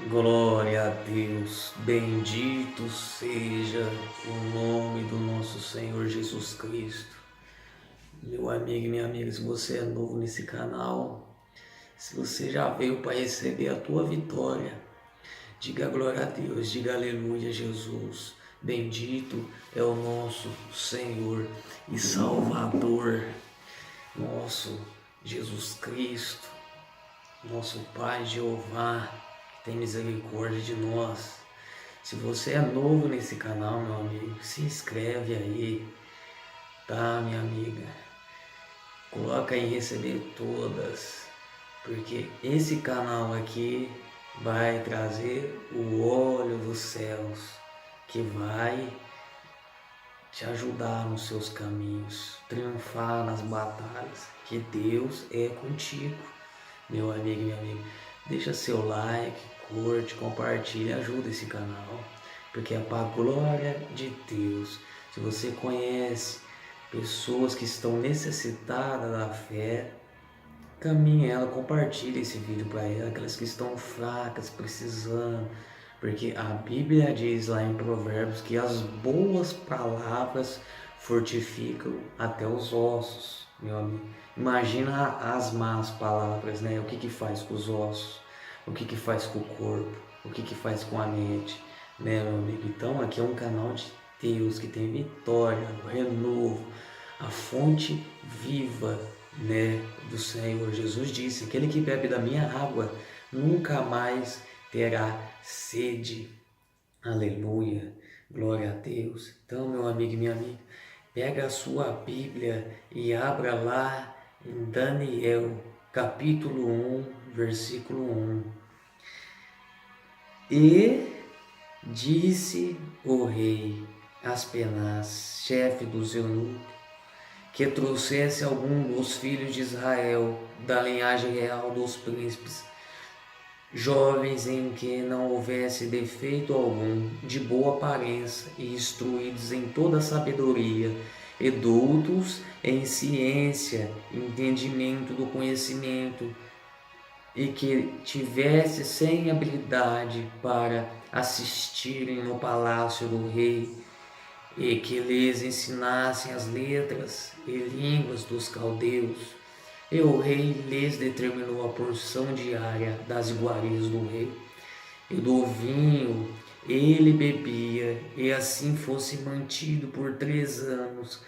Glória a Deus, bendito seja o nome do nosso Senhor Jesus Cristo. Meu amigo e minha amiga, se você é novo nesse canal, se você já veio para receber a tua vitória, diga glória a Deus, diga aleluia, Jesus. Bendito é o nosso Senhor e Salvador, nosso Jesus Cristo, nosso Pai Jeová, que tem misericórdia de nós. Se você é novo nesse canal, meu amigo, se inscreve aí, tá, minha amiga? Coloca em receber todas, porque esse canal aqui vai trazer o óleo dos céus, que vai te ajudar nos seus caminhos, triunfar nas batalhas, que Deus é contigo, meu amigo e minha amiga. Deixa seu like, curte, compartilha, ajuda esse canal, porque é para a glória de Deus. Se você conhece pessoas que estão necessitadas da fé, caminhe ela, compartilhe esse vídeo para ela, aquelas que estão fracas, precisando, porque a Bíblia diz lá em Provérbios que as boas palavras fortificam até os ossos, meu amigo. Imagina as más palavras, né? O que faz com os ossos? O que faz com o corpo? O que faz com a mente, né, meu amigo? Então aqui é um canal de Deus que tem vitória, renovo, a fonte viva, né, do Senhor. Jesus disse: aquele que bebe da minha água nunca mais terá sede. Aleluia, glória a Deus. Então, meu amigo e minha amiga, pega a sua Bíblia e abra lá em Daniel, capítulo 1, versículo 1. E disse o rei Aspenaz, chefe dos eunucos, que trouxesse algum dos filhos de Israel, da linhagem real dos príncipes, jovens em que não houvesse defeito algum, de boa aparência e instruídos em toda a sabedoria, edutos em ciência, entendimento do conhecimento, e que tivesse sem habilidade para assistirem no palácio do rei, e que lhes ensinassem as letras e línguas dos caldeus. E o rei lhes determinou a porção diária das iguarias do rei, e do vinho ele bebia, e assim fosse mantido por 3 anos,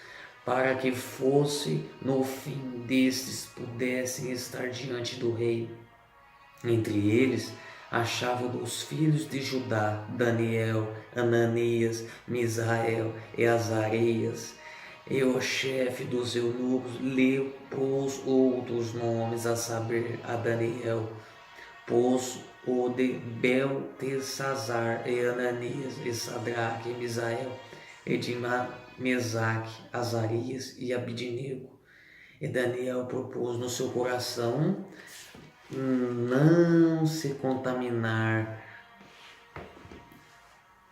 para que fosse no fim destes pudessem estar diante do rei. Entre eles achava dos filhos de Judá Daniel, Ananias, Misael e Azarias. E o chefe dos eunucos lhe pôs outros nomes, a saber, a Daniel pôs o de Beltesazar, e Ananias, e Sadraque, e Misael, e de Mesaque, Azarias e Abidnego. E Daniel propôs no seu coração não se contaminar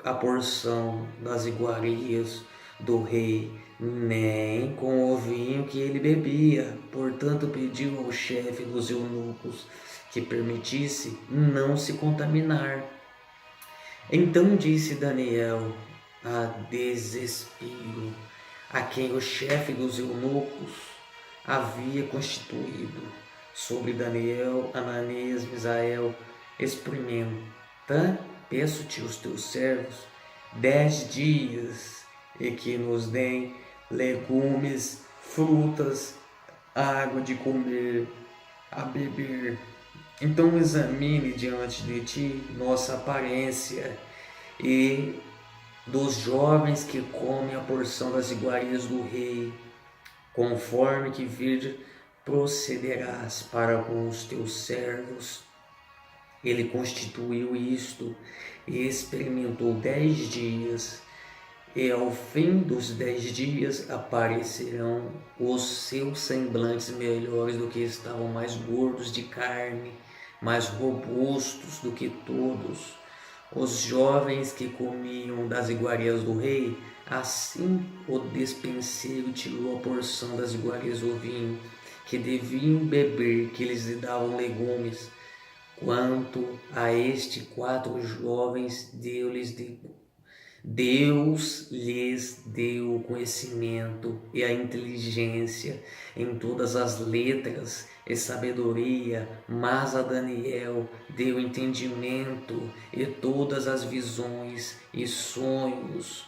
a porção das iguarias do rei, nem com o vinho que ele bebia. Portanto, pediu ao chefe dos eunucos que permitisse não se contaminar. Então disse Daniel a Desespero, a quem o chefe dos eunucos havia constituído sobre Daniel, Ananias, Misael: experimenta, peço-te os teus servos 10 dias, e que nos deem legumes, frutas, água de comer, a beber. Então examine diante de ti nossa aparência e dos jovens que comem a porção das iguarias do rei, conforme que vir procederás para com os teus servos. Ele constituiu isto e experimentou 10 dias, e ao fim dos 10 dias aparecerão os seus semblantes melhores do que estavam, mais gordos de carne, mais robustos do que todos os jovens que comiam das iguarias do rei. Assim o despenseiro tirou a porção das iguarias do vinho que deviam beber, que lhes davam legumes, Quanto a estes 4 jovens, Deus lhes deu o conhecimento e a inteligência em todas as letras e sabedoria, mas a Daniel deu entendimento e todas as visões e sonhos.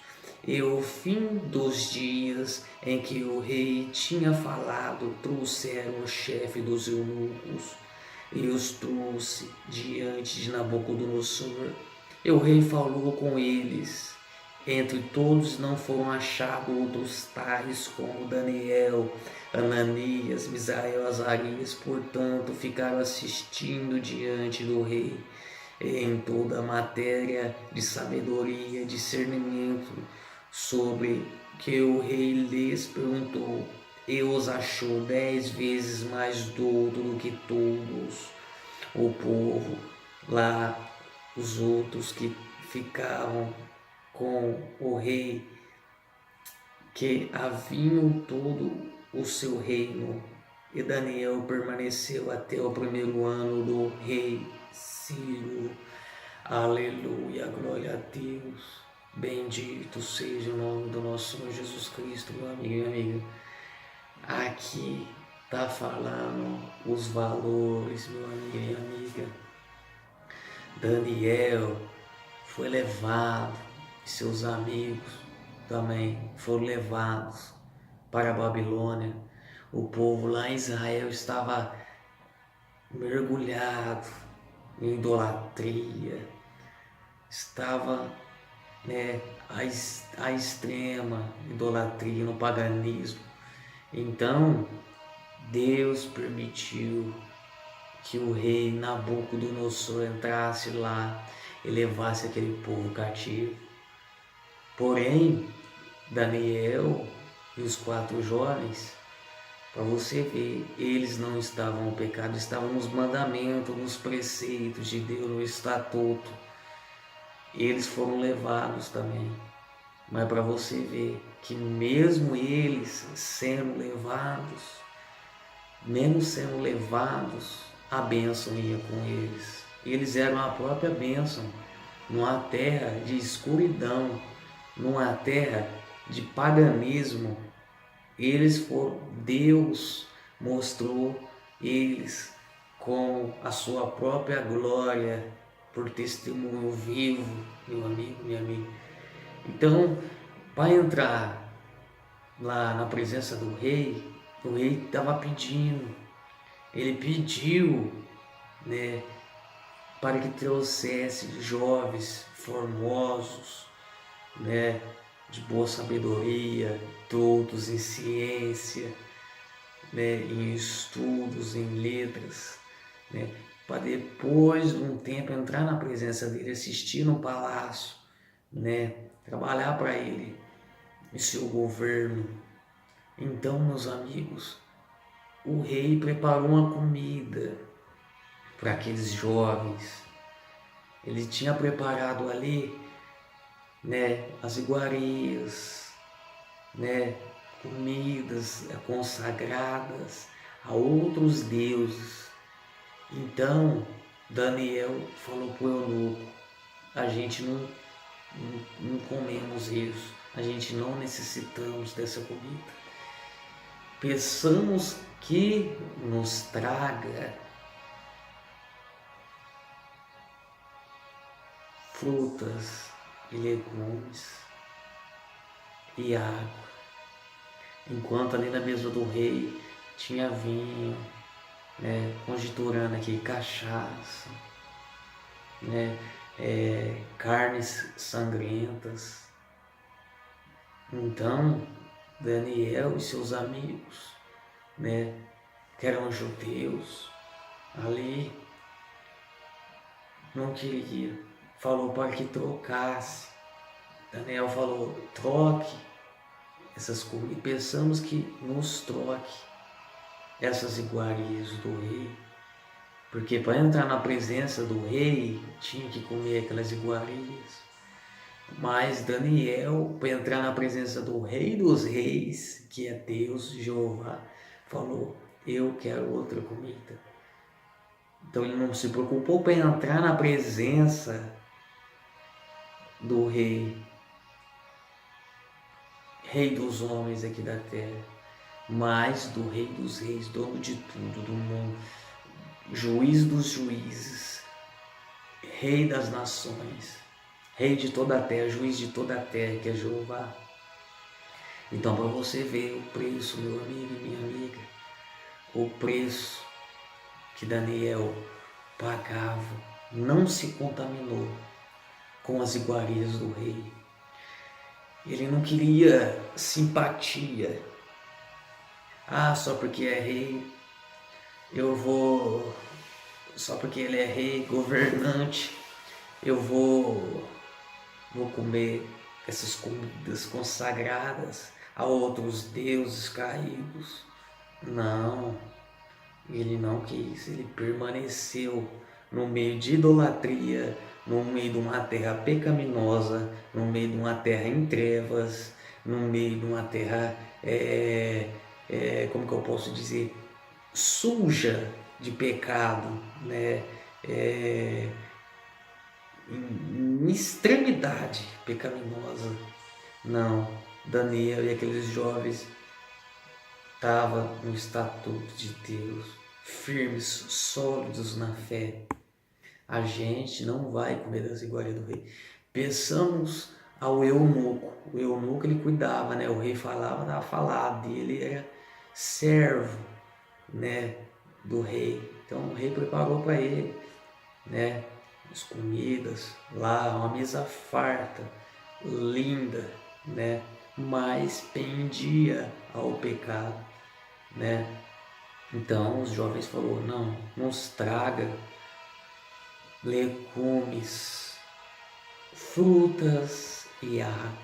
E o fim dos dias em que o rei tinha falado, trouxeram o chefe dos eunucos e os trouxe diante de Nabucodonosor. E o rei falou com eles. Entre todos não foram achados outros tais como Daniel, Ananias, Misael, Azarias, portanto ficaram assistindo diante do rei em toda a matéria de sabedoria e discernimento sobre que o rei lhes perguntou, e os achou 10 vezes mais douto do que todos o povo lá, os outros que ficavam com o rei, que haviam todo o seu reino. E Daniel permaneceu até o 1º ano do rei Ciro. Aleluia, glória a Deus. Bendito seja o nome do nosso Senhor Jesus Cristo, meu amigo e minha amiga. Aqui está falando os valores, meu amigo e amiga. Daniel foi levado, e seus amigos também foram levados para a Babilônia. O povo lá em Israel estava mergulhado em idolatria, estava a extrema idolatria, no paganismo. Então Deus permitiu que o rei Nabucodonosor entrasse lá e levasse aquele povo cativo. Porém, Daniel e os 4 jovens, para você ver, eles não estavam no pecado, estavam nos mandamentos, nos preceitos de Deus, no estatuto. Eles foram levados também. Mas para você ver que mesmo eles sendo levados, a bênção ia com eles. Eles eram a própria bênção, numa terra de escuridão, numa terra de paganismo. Deus mostrou eles com a sua própria glória, por testemunho vivo, meu amigo, minha amiga. Então, para entrar lá na presença do rei, o rei estava pedindo, ele pediu, para que trouxesse jovens formosos, de boa sabedoria, doutos em ciência, em estudos, em letras, para depois de um tempo entrar na presença dele, assistir no palácio, trabalhar para ele em seu governo. Então, meus amigos, o rei preparou uma comida para aqueles jovens. Ele tinha preparado ali, as iguarias, comidas consagradas a outros deuses. Então, Daniel falou para o eunuco, a gente não comemos isso, a gente não necessitamos dessa comida. Peçamos que nos traga frutas e legumes e água. Enquanto ali na mesa do rei tinha vinho, conjecturando aqui cachaça, carnes sangrentas. Então Daniel e seus amigos, que eram judeus, ali não queria, falou para que trocasse. Daniel falou, troque essas comidas, pensamos que nos troque essas iguarias do rei, porque para entrar na presença do rei tinha que comer aquelas iguarias. Mas Daniel, para entrar na presença do Rei dos Reis, que é Deus, Jeová, falou, eu quero outra comida. Então ele não se preocupou para entrar na presença do rei, rei dos homens aqui da terra, mas do rei dos reis, dono de tudo, do mundo, juiz dos juízes, rei das nações, rei de toda a terra, juiz de toda a terra, que é Jeová. Então, para você ver o preço, meu amigo e minha amiga, o preço que Daniel pagava, não se contaminou com as iguarias do rei. Ele não queria simpatia. Só porque é rei, só porque ele é rei, governante, eu vou comer essas comidas consagradas a outros deuses caídos. Não, ele não quis, ele permaneceu no meio de idolatria, no meio de uma terra pecaminosa, no meio de uma terra em trevas, no meio de uma terra, como que eu posso dizer, suja de pecado, né? Em extremidade pecaminosa. Não, Daniel e aqueles jovens estavam no estatuto de Deus, firmes, sólidos na fé. A gente não vai comer das iguarias do rei. Pensamos ao eunuco. O eunuco ele cuidava, né? O rei falava, dava falado, e ele era servo, né, do rei. Então o rei preparou para ele, né, as comidas lá, uma mesa farta, linda, né, mas pendia ao pecado, né? Então os jovens falaram, não, nos traga legumes, frutas e água.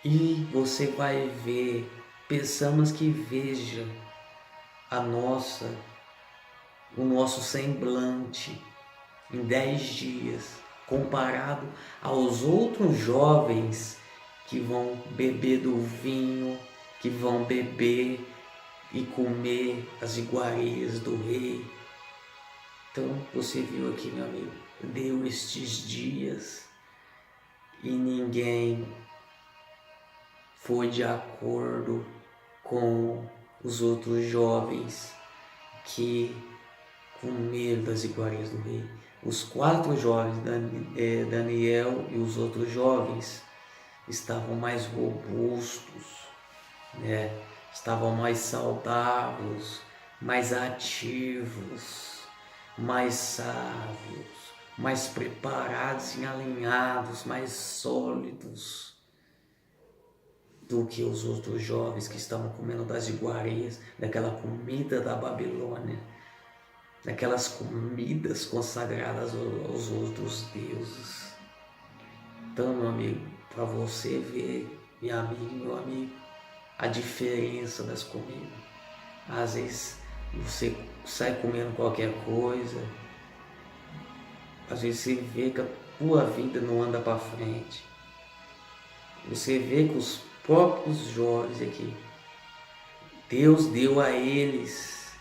E você vai ver, pensamos que veja o nosso semblante em 10 dias, comparado aos outros jovens que vão beber do vinho, que vão beber e comer as iguarias do rei. Então você viu aqui, meu amigo, deu estes dias e ninguém foi de acordo com os outros jovens que comeram das iguarias do rei. Os 4 jovens, Daniel e os outros jovens, estavam mais robustos, né? Estavam mais saudáveis, mais ativos, mais sábios, mais preparados e alinhados, mais sólidos do que os outros jovens que estavam comendo das iguarias, daquela comida da Babilônia, daquelas comidas consagradas aos outros deuses. Então, meu amigo, para você ver, minha amiga e meu amigo, a diferença das comidas. Às vezes você sai comendo qualquer coisa, às vezes você vê que a tua vida não anda para frente. Você vê que os próprios jovens aqui, Deus deu a eles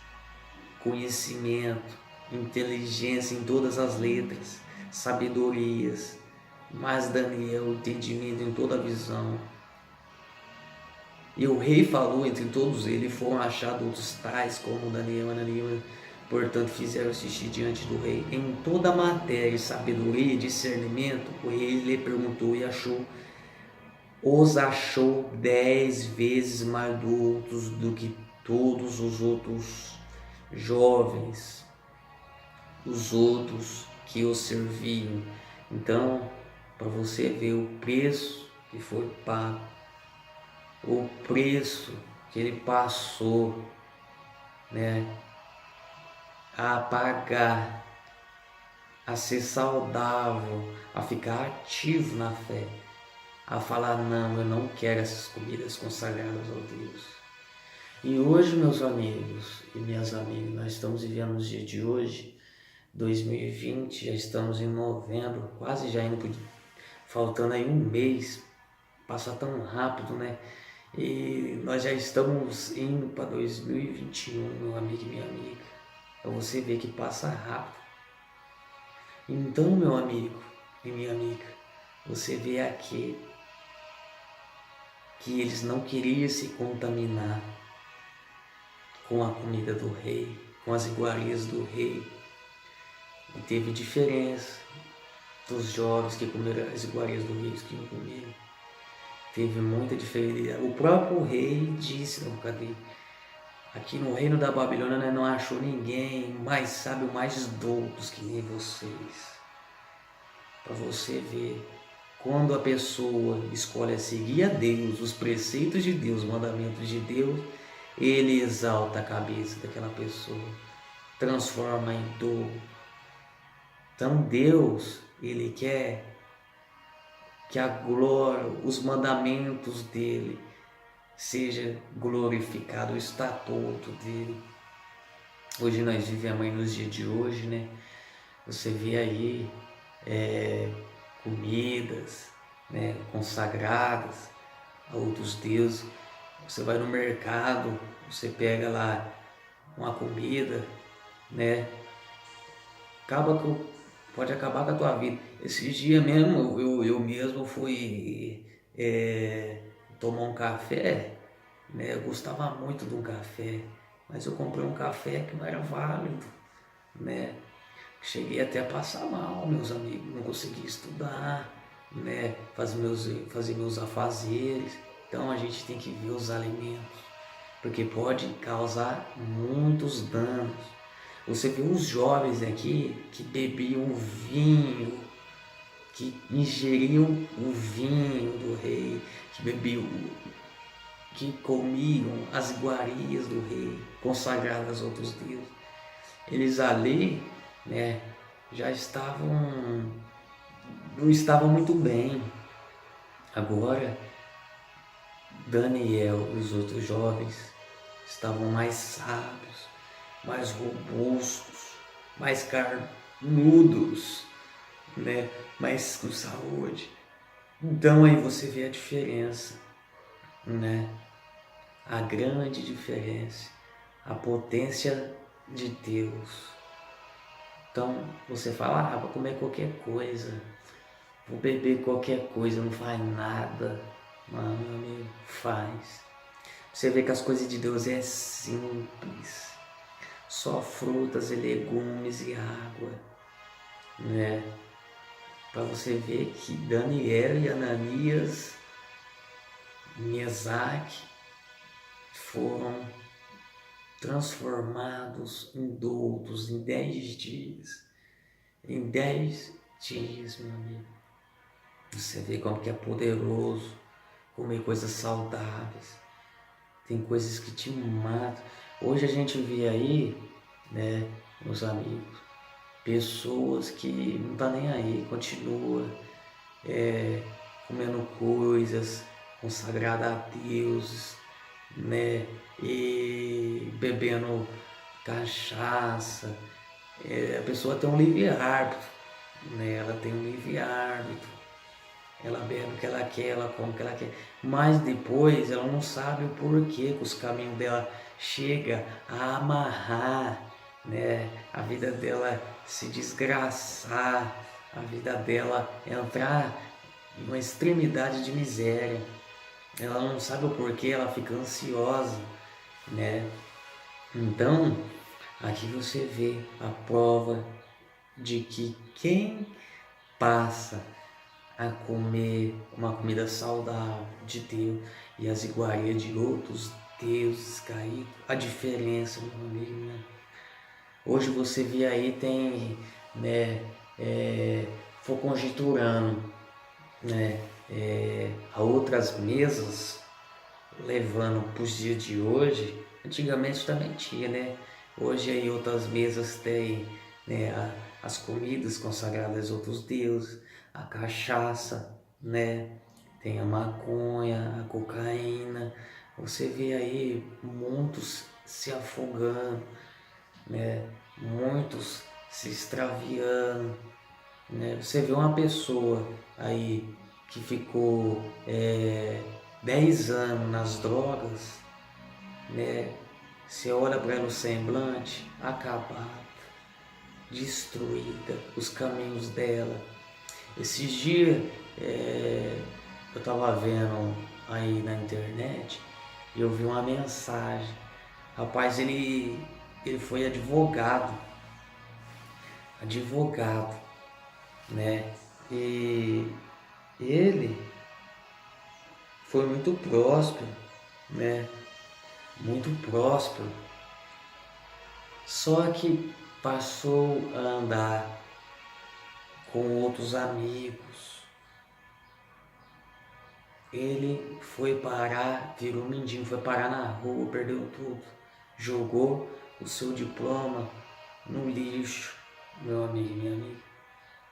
conhecimento, inteligência em todas as letras, sabedorias, mas Daniel, entendimento em toda a visão. E o rei falou entre todos eles, foram achados outros tais como Daniel e Ananias, portanto fizeram assistir diante do rei. Em toda a matéria, sabedoria e discernimento, o rei lhe perguntou e os achou 10 vezes mais doutos do que todos os outros jovens, os outros que o serviam. Então, para você ver o preço que foi pago, o preço que ele passou, né, a pagar, a ser saudável, a ficar ativo na fé, a falar, não, eu não quero essas comidas consagradas ao Deus. E hoje, meus amigos e minhas amigas, nós estamos vivendo nos dias de hoje, 2020, já estamos em novembro, quase já indo faltando aí um mês, passa tão rápido, né? E nós já estamos indo para 2021, meu amigo e minha amiga. para você ver que passa rápido. Então, meu amigo e minha amiga, você vê aqui que eles não queriam se contaminar com a comida do rei, com as iguarias do rei. E teve diferença dos jovens que comeram as iguarias do rei e os que não comeram. Teve muita diferença. O próprio rei disse, não, cadê? Aqui no reino da Babilônia, né, não achou ninguém mais sábio, mais doutos que nem vocês. Para você ver, quando a pessoa escolhe seguir a Deus, os preceitos de Deus, os mandamentos de Deus, ele exalta a cabeça daquela pessoa, transforma em douto. Então Deus, ele quer que a glória, os mandamentos dele seja glorificado, o estatuto dele. Hoje nós vivemos aí nos dias de hoje, né? Você vê aí comidas, né, consagradas a outros deuses. Você vai no mercado, você pega lá uma comida, né? Pode acabar com a tua vida. Esses dias mesmo, eu mesmo fui tomar um café, né? Eu gostava muito de um café, mas eu comprei um café que não era válido, né? Cheguei até a passar mal, meus amigos, não consegui estudar, né? Fazer meus afazeres. Então a gente tem que ver os alimentos, porque pode causar muitos danos. Você vê os jovens aqui que bebiam vinho, que ingeriam o vinho do rei, que comiam as iguarias do rei, consagradas a outros deuses. Eles ali, né, não estavam muito bem. Agora, Daniel e os outros jovens estavam mais sábios, mais robustos, mais carnudos, né? Mais com saúde. Então aí você vê a diferença, né? A grande diferença, a potência de Deus. Então você fala, vou comer qualquer coisa, vou beber qualquer coisa, não faz nada. Mano, meu amigo, faz. Você vê que as coisas de Deus é simples. Só frutas e legumes e água, né? Para você ver que Daniel e Ananias, Mesaque, foram transformados em doutos em 10 dias. Em 10 dias, meu amigo. Você vê como que é poderoso comer coisas saudáveis. Tem coisas que te matam. Hoje a gente vê aí, né, meus amigos, pessoas que não tá nem aí, continua comendo coisas consagradas a deuses, né, e bebendo cachaça. A pessoa tem um livre-árbitro, né, ela tem um livre-árbitro. Ela bebe o que ela quer, ela come o que ela quer, mas depois ela não sabe o porquê que os caminhos dela chega a amarrar, né? A vida dela se desgraçar, a vida dela entrar em uma extremidade de miséria. Ela não sabe o porquê, ela fica ansiosa, né? Então, aqui você vê a prova de que quem passa a comer uma comida saudável de Deus e as iguarias de outros deuses caídos, a diferença, meu amigo, né? Hoje você vê aí, tem, né, for conjecturando, né, a outras mesas, levando para os dias de hoje. Antigamente também tinha, né? Hoje aí outras mesas tem, né, as comidas consagradas a outros deuses, a cachaça, né? Tem a maconha, a cocaína. Você vê aí muitos se afogando, né? Muitos se extraviando, né? Você vê uma pessoa aí que ficou 10 anos nas drogas, né? Você olha para ela o semblante, acabada, destruída, os caminhos dela. Esses dias eu estava vendo aí na internet e eu vi uma mensagem. Rapaz, ele foi advogado, né? E ele foi muito próspero, né? Muito próspero. Só que passou a andar com outros amigos. Ele foi parar, virou mendigo, foi parar na rua, perdeu tudo. Jogou o seu diploma no lixo, meu amigo e minha amiga.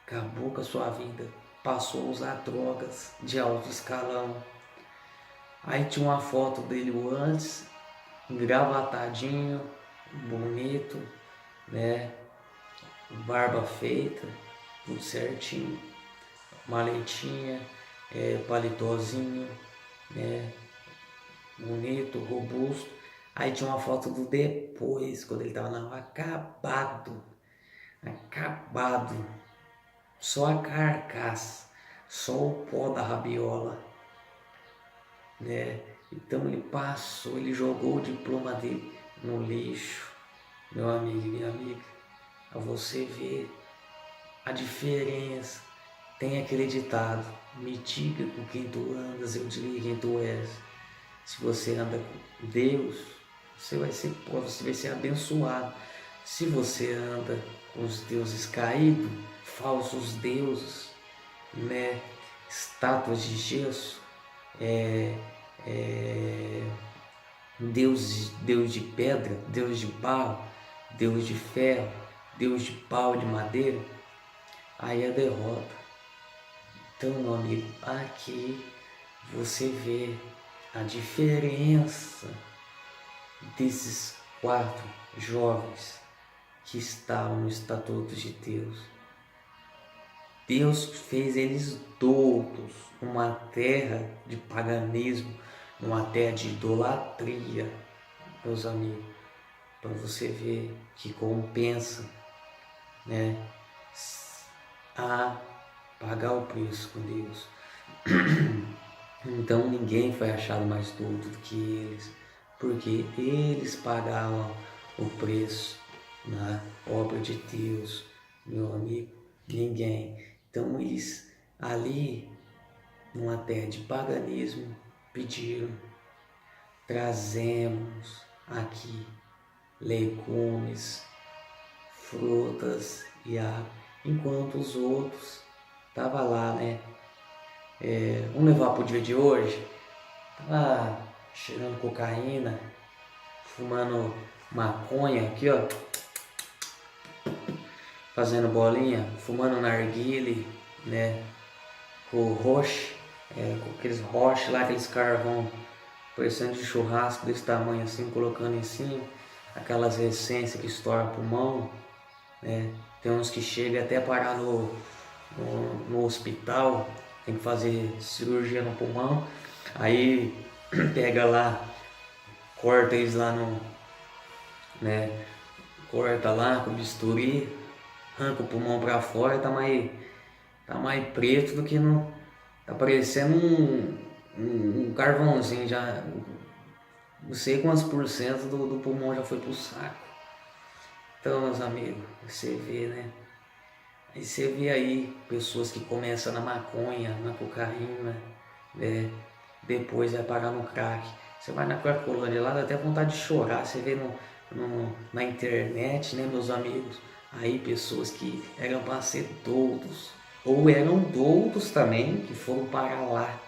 Acabou com a sua vida. Passou a usar drogas de alto escalão. Aí tinha uma foto dele antes, engravatadinho, bonito, né? Barba feita, tudo certinho, maletinha, paletózinho, né? Bonito, robusto. Aí tinha uma foto do depois, quando ele tava na rua, acabado, só a carcaça, só o pó da rabiola, né? Então ele jogou o diploma dele no lixo, meu amigo e minha amiga. A você ver a diferença. Tem aquele ditado: me diga com quem tu andas, eu digo quem tu és. Se você anda com Deus, você vai ser pobre, você vai ser abençoado. Se você anda com os deuses caídos, falsos deuses, né? Estátuas de gesso, Deus de pedra, Deus de barro, Deus de ferro, Deus de pau, de madeira, aí é derrota. Então, meu amigo, aqui você vê a diferença desses 4 jovens que estavam no estatuto de Deus. Deus fez eles doutos numa terra de paganismo, numa terra de idolatria, meus amigos, para você ver que compensa, né, a pagar o preço com Deus. Então ninguém foi achado mais douto do que eles, porque eles pagavam o preço na obra de Deus, meu amigo. Ninguém. Então eles ali, numa terra de paganismo, pediram: trazemos aqui legumes, frutas e água, enquanto os outros estavam lá, né? Vamos levar pro dia de hoje? Tava cheirando cocaína, fumando maconha aqui, ó, fazendo bolinha, fumando narguile, né? Com roche, com aqueles roches lá, aqueles carvão parecendo de churrasco desse tamanho assim, colocando em cima, aquelas essências que estouram pulmão, né? Tem uns que chegam até a parar no hospital, tem que fazer cirurgia no pulmão, aí pega lá, corta eles lá né? Corta lá com bisturi, arranca o pulmão pra fora, tá mais preto do que no. Tá parecendo um carvãozinho já. Não sei quantos por cento do pulmão já foi pro saco. Então, meus amigos, você vê, né? Aí você vê aí pessoas que começam na maconha, na cocaína, né? Depois vai parar no crack. Você vai na Cracolândia lá, dá até vontade de chorar. Você vê na internet, né, meus amigos? Aí pessoas que eram para ser doutos, ou eram doutos também, que foram parar lá.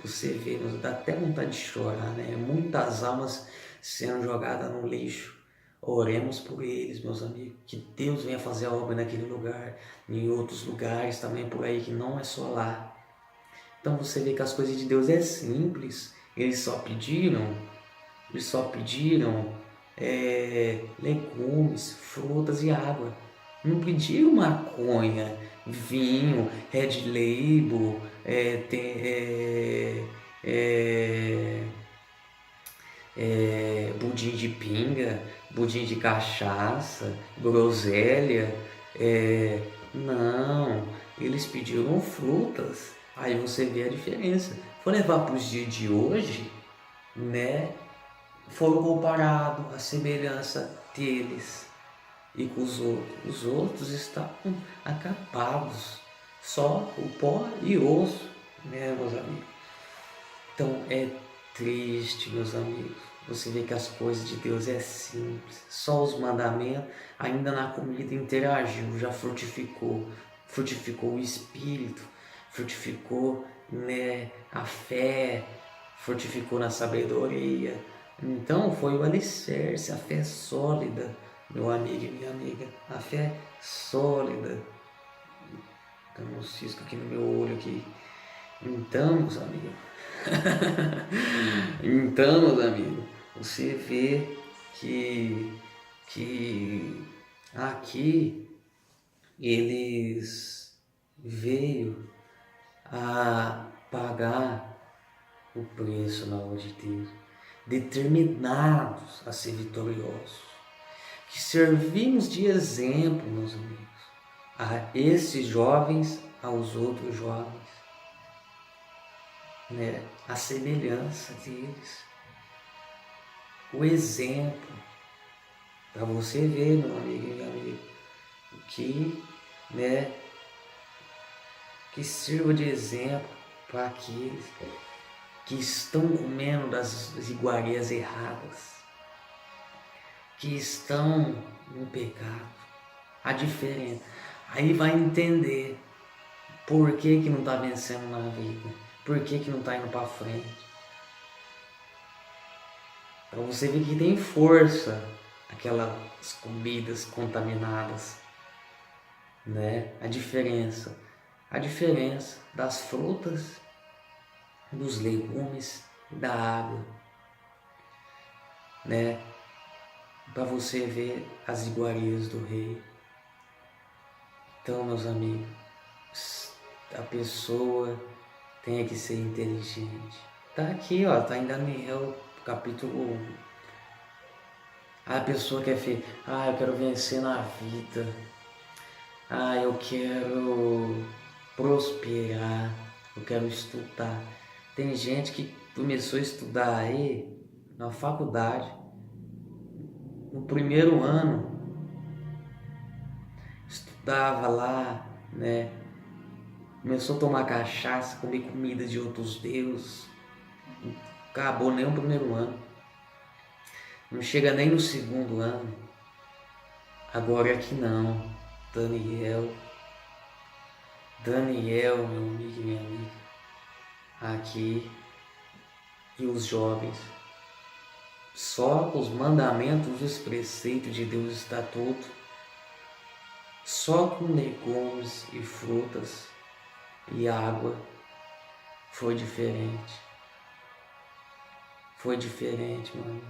Você vê, dá até vontade de chorar, né? Muitas almas sendo jogadas no lixo. Oremos por eles, meus amigos. Que Deus venha fazer a obra naquele lugar, em outros lugares também por aí, que não é só lá. Então você vê que as coisas de Deus é simples. Eles só pediram legumes, frutas e água. Não pediram maconha, vinho, Red Label, Budim de pinga, budim de cachaça, groselha. Não, eles pediram frutas. Aí você vê a diferença. For levar para os dias de hoje, né? Foram comparados a semelhança deles e com os outros. Os outros estavam acabados, só o pó e osso, né, meus amigos? Então é triste, meus amigos. Você vê que as coisas de Deus é simples. Só os mandamentos, ainda na comida interagiu, já frutificou. Frutificou o espírito, frutificou, né, a fé, frutificou na sabedoria. Então foi o alicerce, a fé sólida, meu amigo e minha amiga. A fé sólida. Tem um cisco aqui no meu olho aqui. Então, meus amigos, então, meus amigos, você vê que aqui eles veio a pagar o preço na hora de Deus, determinados a ser vitoriosos, que servimos de exemplo, meus amigos, a esses jovens, aos outros jovens, né? A semelhança deles, o exemplo, para você ver, meu amigo e minha amiga, que, né, que sirva de exemplo para aqueles que estão comendo das iguarias erradas, que estão no pecado, a diferença. Aí vai entender por que não está vencendo na vida, por que não está indo para frente. Para você ver que tem força aquelas comidas contaminadas, né? A diferença das frutas, dos legumes, da água, né? Para você ver as iguarias do rei. Então, meus amigos, a pessoa tem que ser inteligente. Tá aqui, ó, tá em Daniel, capítulo 1. A pessoa quer ver, eu quero vencer na vida. Eu quero prosperar, eu quero estudar. Tem gente que começou a estudar aí na faculdade, no primeiro ano, estudava lá, né? Começou a tomar cachaça, comer comida de outros deuses. Acabou nem o primeiro ano. Não chega nem no segundo ano. Agora aqui não. Daniel, meu amigo e minha amiga. Aqui. E os jovens. Só os mandamentos, os preceitos de Deus está tudo. Só com legumes e frutas e água foi diferente. Foi diferente, mano.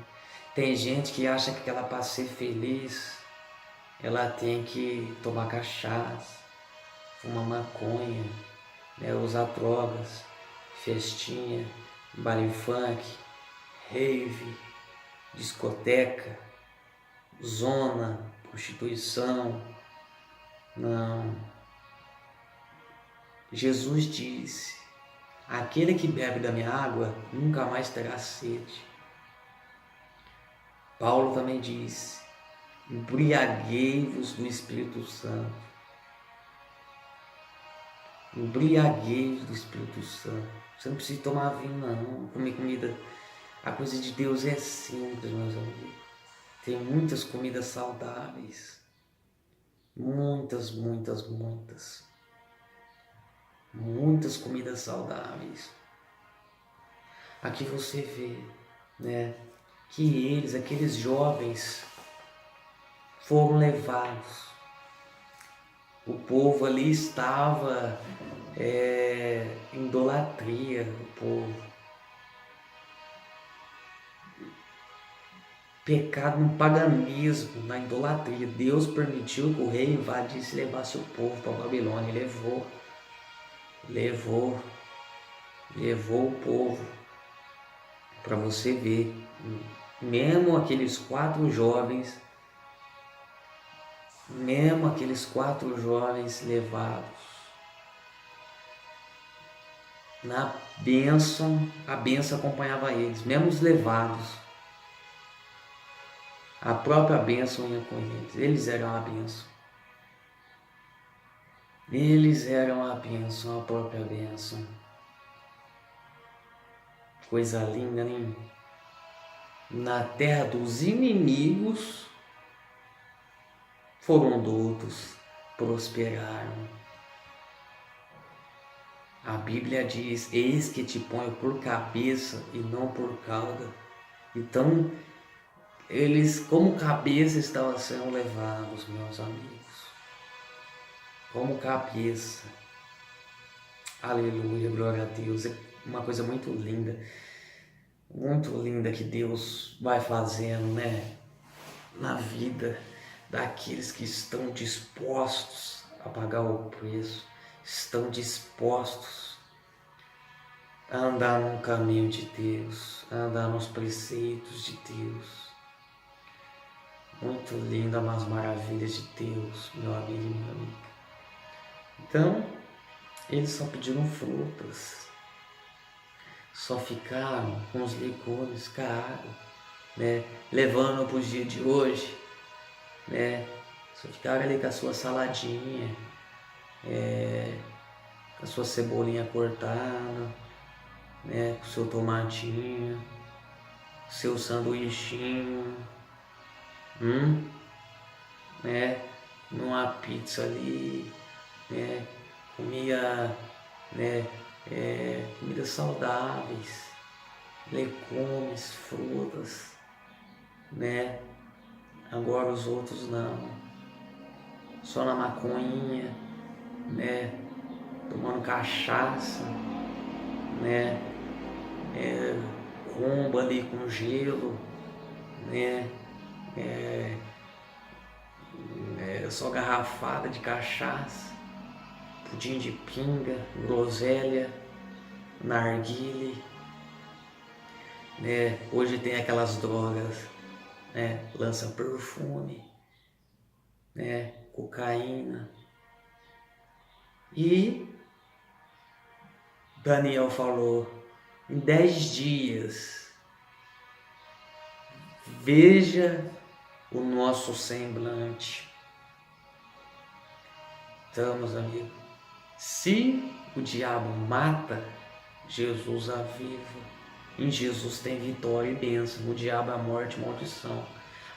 Tem gente que acha que ela, para ser feliz, ela tem que tomar cachaça, fumar maconha, né, usar drogas, festinha, baile funk, rave, discoteca, zona, prostituição. Não. Jesus disse: aquele que bebe da minha água nunca mais terá sede. Paulo também disse: embriaguei-vos do Espírito Santo. Embriaguei-vos do Espírito Santo. Você não precisa tomar vinho, não. Comer comida. A coisa de Deus é simples, meus amigos. Tem muitas comidas saudáveis. Muitas comidas saudáveis. Aqui você vê, né, que eles, aqueles jovens, foram levados. O povo ali estava em idolatria, o povo. Pecado no paganismo, na idolatria. Deus permitiu que o rei invadisse e levasse o povo para a Babilônia. Levou o povo. Para você ver mesmo aqueles quatro jovens levados na bênção, a bênção acompanhava eles, mesmo os levados, a própria bênção ia com eles, eles eram a bênção. Eles eram a bênção, a própria bênção. Coisa linda, né? Na terra dos inimigos foram doutos, prosperaram. A Bíblia diz: eis que te ponho por cabeça e não por cauda. Então, eles como cabeça estavam sendo levados, meus amigos. Como cabeça. Aleluia, glória a Deus. É uma coisa muito linda que Deus vai fazendo, né? Na vida daqueles que estão dispostos a pagar o preço, estão dispostos a andar no caminho de Deus, a andar nos preceitos de Deus. Muito linda as maravilhas de Deus, meu amigo e minha amiga. Então, eles só pediram frutas, só ficaram com os legumes, com a água, né? Levando para os dias de hoje, né? Só ficaram ali com a sua saladinha, com a sua cebolinha cortada, né? Com o seu tomatinho, seu sanduichinho, né? Numa pizza ali, né? Comia, né? Comidas saudáveis, legumes, frutas, né? Agora os outros não, só na maconhinha, né? Tomando cachaça, né? Combo ali com gelo, né? Só garrafada de cachaça, pudim de pinga, groselha, narguile, né? Hoje tem aquelas drogas, né? Lança perfume, né? Cocaína. E Daniel falou: em 10 dias, veja o nosso semblante. Então, meus amigos, se o diabo mata, Jesus aviva. Em Jesus tem vitória e bênção. O diabo é morte e maldição.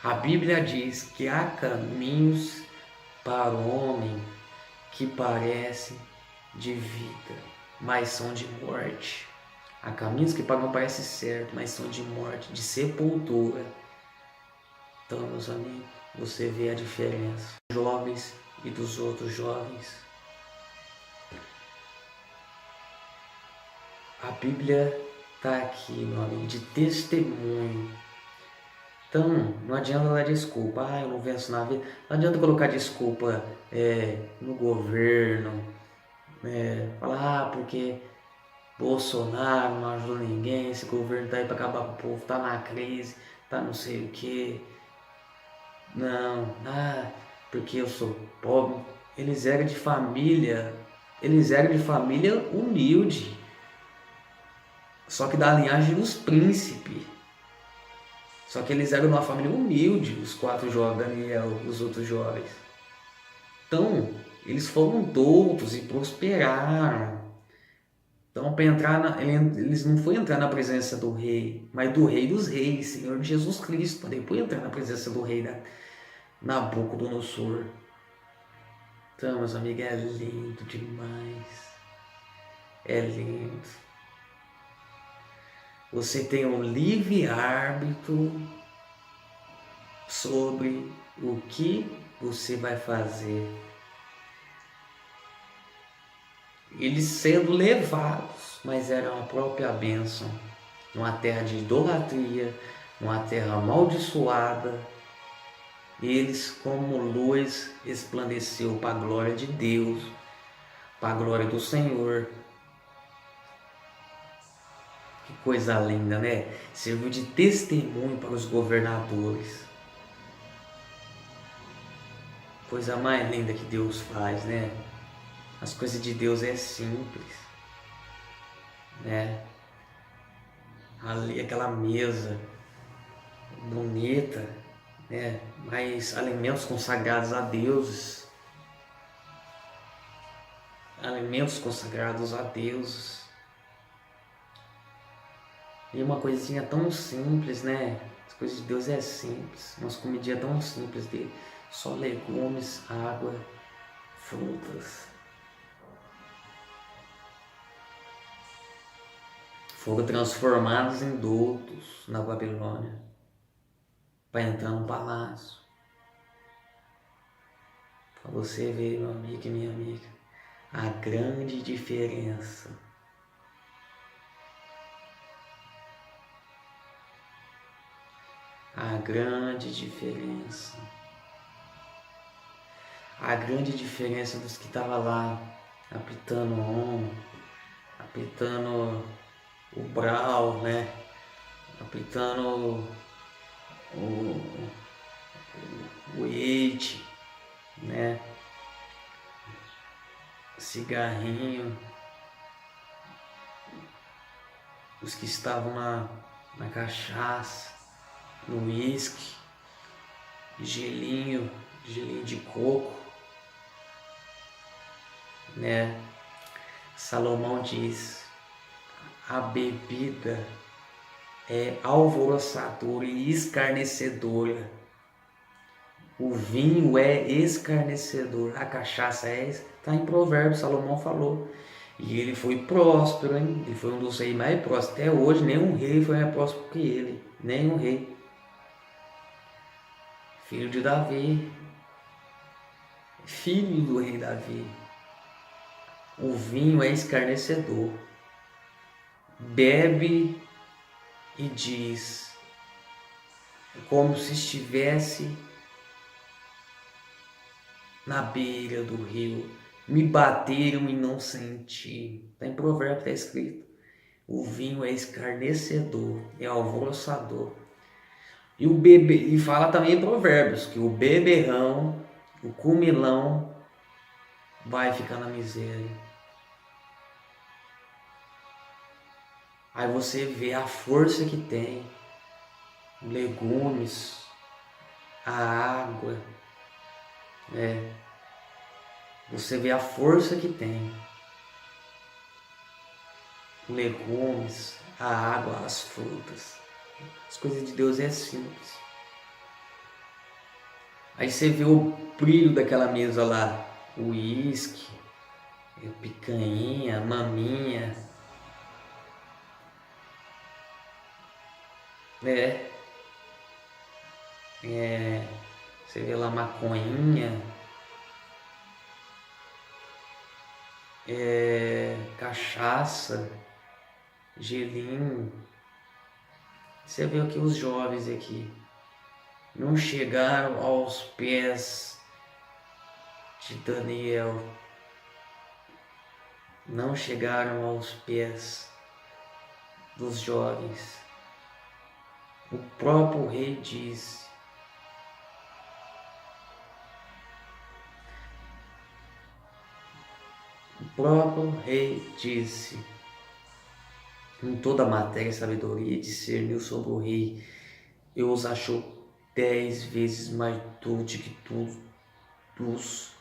A Bíblia diz que há caminhos para o homem que parecem de vida, mas são de morte. Há caminhos que para não parecem certo, mas são de morte, de sepultura. Então, meus amigos, você vê a diferença dos jovens e dos outros jovens. A Bíblia está aqui, meu amigo, de testemunho. Então, não adianta dar desculpa, eu não venço na vida. Não adianta colocar desculpa no governo, falar porque Bolsonaro não ajuda ninguém, esse governo tá aí para acabar com o povo, tá na crise, tá não sei o que. Não, porque eu sou pobre. Eles eram de família humilde, só que da linhagem dos príncipes. Só que eles eram de uma família humilde, os 4 jovens, Daniel, os outros jovens. Então, eles foram doutos e prosperaram. Então, para entrar eles não foram entrar na presença do rei, mas do rei dos reis, Senhor Jesus Cristo, para depois entrar na presença do rei Nabucodonosor. Então, meus amigos, é lindo demais. É lindo. Você tem um livre-arbítrio sobre o que você vai fazer. Eles sendo levados, mas eram a própria bênção, numa terra de idolatria, numa terra amaldiçoada. Eles, como luz, resplandeceu para a glória de Deus, para a glória do Senhor. Que coisa linda, né? Serviu de testemunho para os governadores. Coisa mais linda que Deus faz, né? As coisas de Deus é simples, né? Ali aquela mesa bonita, né? Mas alimentos consagrados a deuses. Alimentos consagrados a deuses. E uma coisinha tão simples, né? As coisas de Deus é simples. Umas comidinhas tão simples dele. Só legumes, água, frutas. Foram transformados em doutos na Babilônia para entrar no palácio. Para você ver, meu amigo e minha amiga, a grande diferença. A grande diferença. A grande diferença dos que estavam lá apitando o ombro, apitando o brau, né? Apitando o eite, né? Cigarrinho. Os que estavam na cachaça, no uísque, gelinho de coco, né? Salomão diz: a bebida é alvoroçadora e escarnecedora. O vinho é escarnecedor, a cachaça está em Provérbios, Salomão falou. E ele foi próspero, hein? Ele foi um dos reis mais prósperos. Até hoje, nenhum rei foi mais próspero que ele. Nenhum rei. Filho de Davi. Filho do rei Davi. O vinho é escarnecedor. Bebe e diz, como se estivesse na beira do rio. Me bateram e não senti. Está em Provérbios, está escrito. O vinho é escarnecedor, é alvoroçador. E o bebê, e fala também em Provérbios que o beberrão, o comilão, vai ficar na miséria. Aí você vê a força que tem, legumes, a água, né? Você vê a força que tem. Legumes, a água, as frutas. As coisas de Deus é simples. Aí você vê o brilho daquela mesa lá. Uísque, picanha, maminha. Você vê lá maconhinha. Cachaça, gelinho. Você vê aqui os jovens aqui não chegaram aos pés de Daniel, não chegaram aos pés dos jovens. O próprio rei disse: em toda a matéria e sabedoria discerniu sobre o rei, e os achou 10 vezes mais doce que todos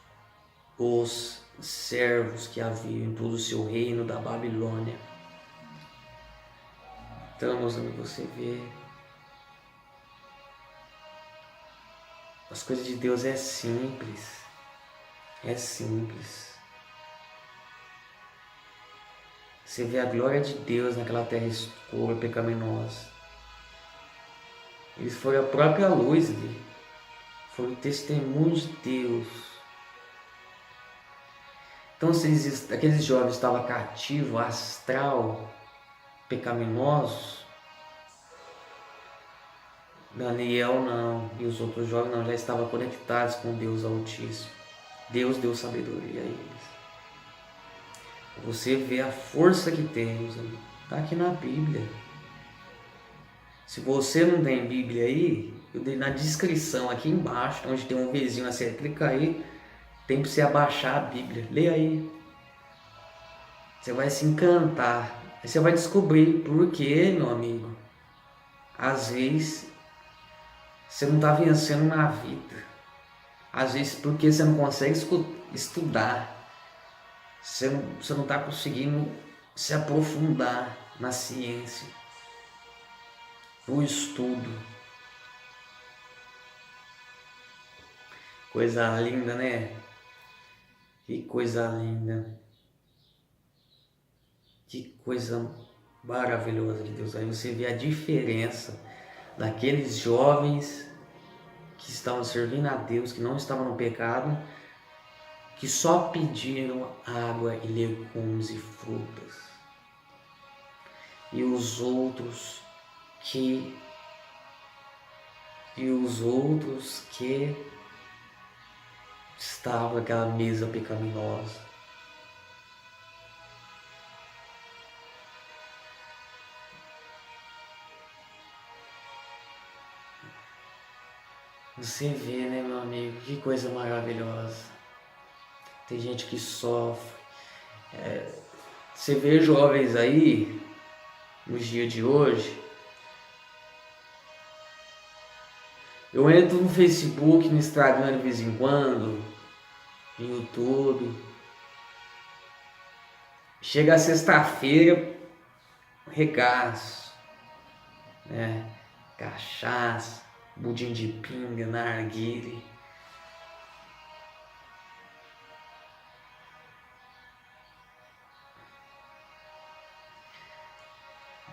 os servos que havia em todo o seu reino da Babilônia. Então, meus amigos, você vê, as coisas de Deus é simples, é simples. Você vê a glória de Deus naquela terra escura, pecaminosa. Eles foram a própria luz ali. Foram o testemunho de Deus. Então, se aqueles jovens estavam cativos, astral, pecaminosos, Daniel não, e os outros jovens não, já estavam conectados com Deus Altíssimo. Deus deu sabedoria a eles. Você vê a força que tem, meus amigos. Está aqui na Bíblia. Se você não tem Bíblia aí, eu dei na descrição aqui embaixo, onde tem um vizinho assim, clica aí, tem para você abaixar a Bíblia. Lê aí. Você vai se encantar. Aí você vai descobrir por que, meu amigo, às vezes você não está vencendo na vida. Às vezes porque você não consegue estudar. Você não está conseguindo se aprofundar na ciência, no estudo. Coisa linda, né? Que coisa linda. Que coisa maravilhosa de Deus. Aí você vê a diferença daqueles jovens que estavam servindo a Deus, que não estavam no pecado, que só pediram água e legumes e frutas. E os outros que estavam naquela mesa pecaminosa. Você vê, né, meu amigo, que coisa maravilhosa. Tem gente que sofre. Você vê jovens aí, nos dias de hoje. Eu entro no Facebook, no Instagram de vez em quando, no YouTube. Chega a sexta-feira, regaço, né? Cachaça, budinho de pinga, narguile.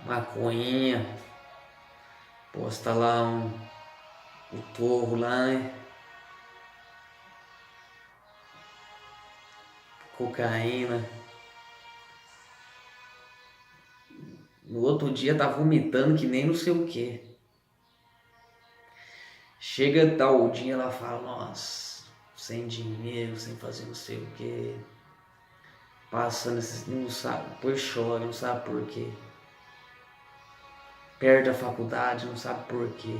Maconhinha, posta lá o torro lá, né? Cocaína. No outro dia tá vomitando que nem não sei o que. Chega tal dia, ela fala, nossa, sem dinheiro, sem fazer não sei o que. Passando esses, não sabe, depois chora, não sabe por quê. Perde a faculdade, não sabe por quê.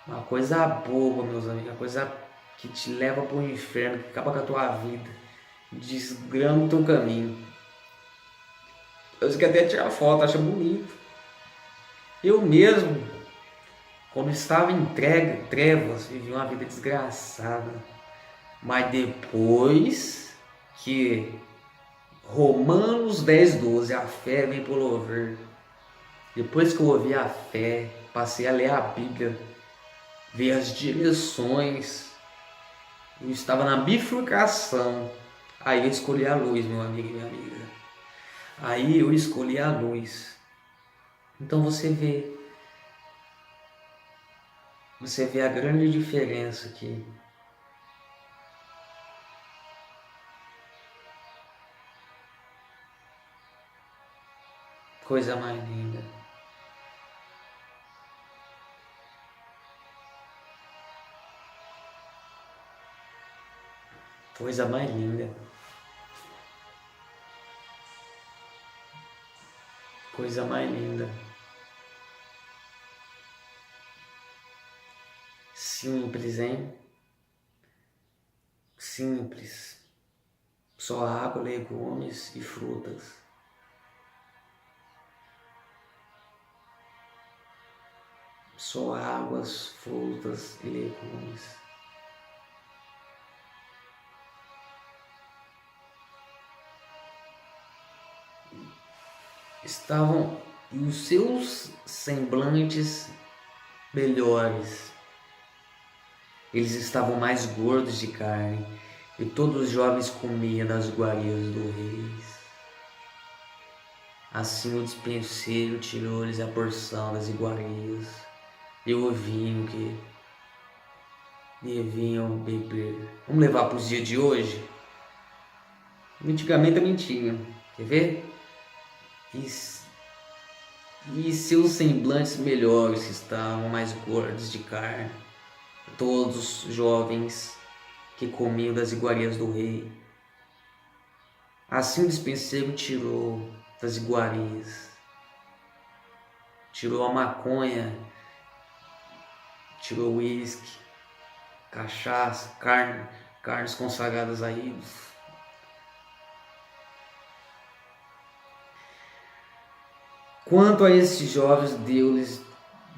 Uma coisa boba, meus amigos, uma coisa que te leva para o inferno, que acaba com a tua vida, desgrama o teu caminho. Eu quero até tirar foto, acha bonito. Eu mesmo, quando estava em trevas, vivi uma vida desgraçada. Mas depois que Romanos 10:12, a fé vem por ouvir. Depois que eu ouvi a fé, passei a ler a Bíblia, ver as direções. Eu estava na bifurcação. Aí eu escolhi a luz, meu amigo e minha amiga. Aí eu escolhi a luz. Então você vê a grande diferença aqui. Coisa mais linda. Coisa mais linda. Coisa mais linda. Simples, hein? Simples. Só água, legumes e frutas. Só águas, frutas e legumes. Estavam os seus semblantes melhores. Eles estavam mais gordos de carne, e todos os jovens comiam das iguarias do rei. Assim o despenseiro tirou-lhes a porção das iguarias e o vinho que deviam beber. Vamos levar para os dias de hoje? Antigamente também tinha. Quer ver? E seus semblantes melhores, que estavam mais gordos de carne, todos jovens que comiam das iguarias do rei. Assim o despenseiro tirou das iguarias, tirou a maconha, tirou o uísque, cachaça, carnes consagradas a ídolos. Quanto a esses jovens,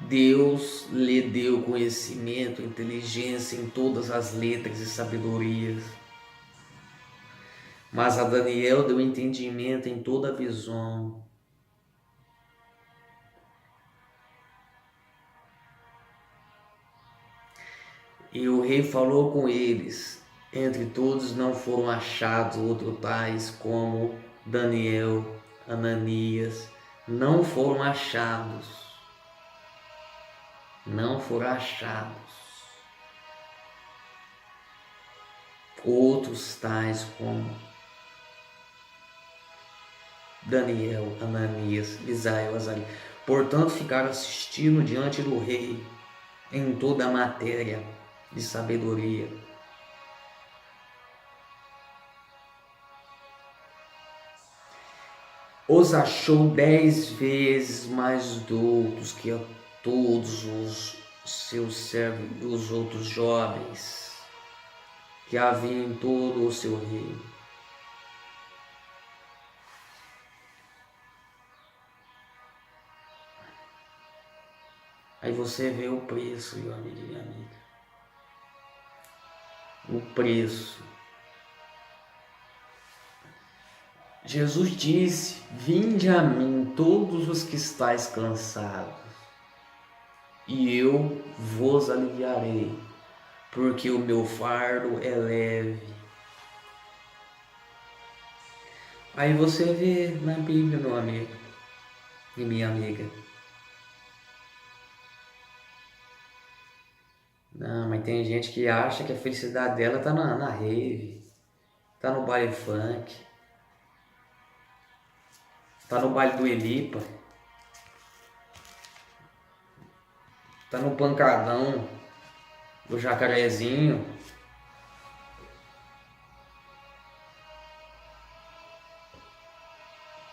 Deus lhe deu conhecimento, inteligência em todas as letras e sabedorias. Mas a Daniel deu entendimento em toda a visão. E o rei falou com eles. Entre todos não foram achados outros tais como Daniel, Ananias. Não foram achados. Não foram achados outros tais como Daniel, Ananias, Misael, Azarias. Portanto, ficaram assistindo diante do rei em toda a matéria de sabedoria. Os achou 10 vezes mais doutos que a todos os seus servos, os outros jovens que havia em todo o seu reino. Aí você vê o preço, meu amigo e minha amiga. O preço. Jesus disse: vinde a mim todos os que estáis cansados, e eu vos aliviarei, porque o meu fardo é leve. Aí você vê na Bíblia, meu amigo e minha amiga. Não, mas tem gente que acha que a felicidade dela tá na rave, tá no baile funk, tá no baile do Elipa, tá no pancadão do Jacarezinho,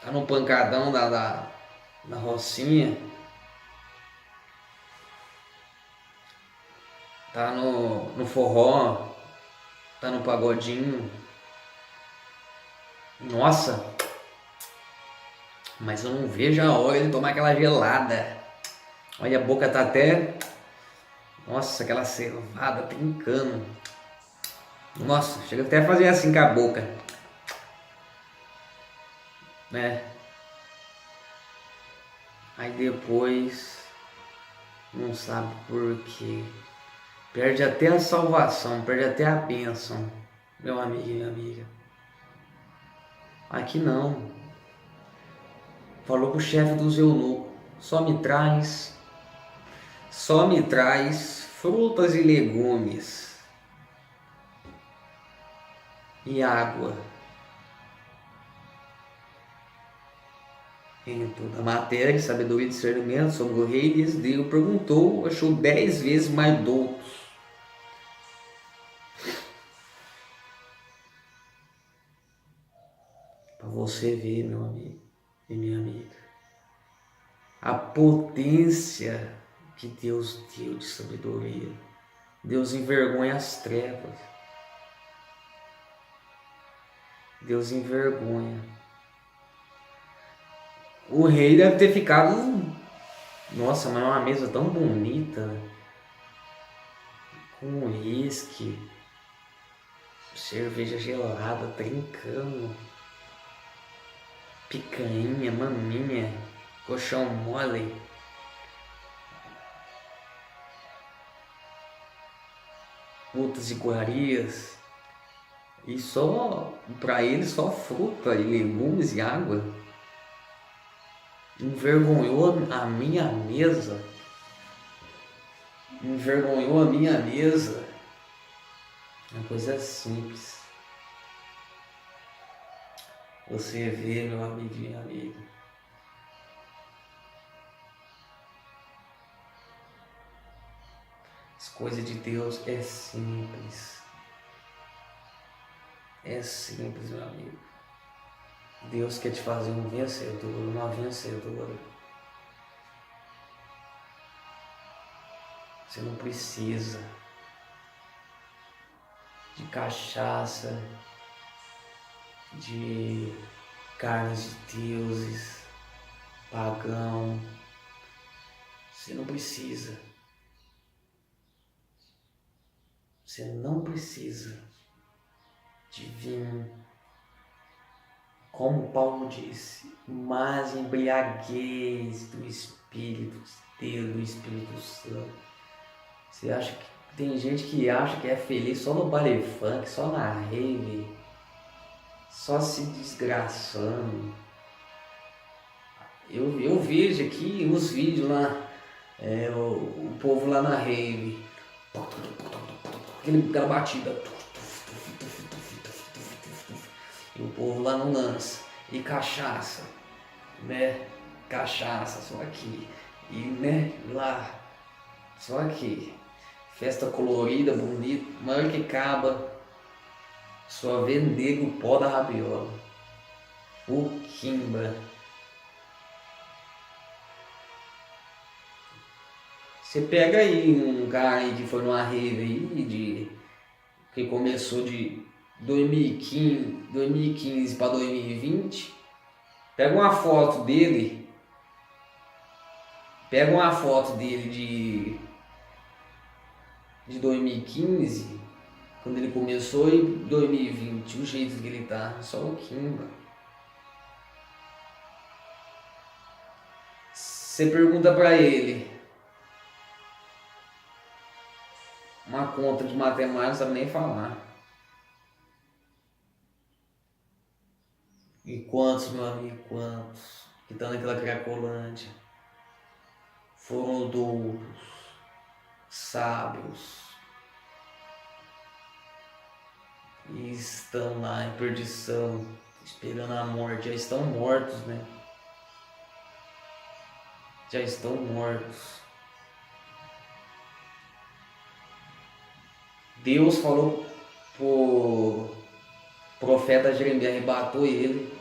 tá no pancadão da Rocinha, tá no forró, tá no pagodinho. Nossa, mas eu não vejo a hora de tomar aquela gelada. Olha, a boca tá até... Nossa, aquela cevada trincando. Nossa, chega até a fazer assim com a boca, né? Aí depois não sabe por quê. Perde até a salvação, perde até a bênção, meu amigo e minha amiga. Aqui não. Falou pro chefe dos eunucos: só me traz frutas e legumes e água. Em toda a matéria, sabedoria e discernimento sobre o rei lhes deu, perguntou, achou 10 vezes mais doutos. Para você ver, meu amigo e minha amiga, a potência que Deus deu de sabedoria. Deus envergonha as trevas. Deus envergonha. O rei deve ter ficado... Nossa, mas é uma mesa tão bonita, com uísque, cerveja gelada, trincando, picanha, maminha, colchão mole, putas iguarias, e só, para ele, só fruta e legumes e água. Envergonhou a minha mesa. Envergonhou a minha mesa. Uma coisa simples. Você vê, meu amigo e minha amiga. As coisas de Deus é simples. É simples, meu amigo. Deus quer te fazer um vencedor, uma vencedora. Você não precisa de cachaça, de carnes de deuses, pagão. Você não precisa. Você não precisa de vinho. Como Paulo disse, mas embriaguez do Espírito de Deus, do Espírito Santo. Você acha que tem gente que acha que é feliz só no baile funk, só na rave, só se desgraçando. Eu vejo aqui uns vídeos lá, o povo lá na rave, aquela batida, e o povo lá não lança, e cachaça, né? Cachaça, só aqui, e né, lá, só aqui, festa colorida, bonita, maior que acaba, só vê nego pó da rabiola, o quimba. Você pega aí um cara aí que foi numa rave aí, que começou de 2015 para 2020, pega uma foto dele, de 2015, quando ele começou, e 2020, o jeito que ele tá, só o quimba. Você pergunta pra ele uma conta de matemática, não sabe nem falar. E quantos, meu amigo, quantos que estão naquela Cracolândia foram duros, sábios, e estão lá em perdição, esperando a morte, já estão mortos, né? Já estão mortos. Deus falou pro profeta Jeremias, arrebatou ele,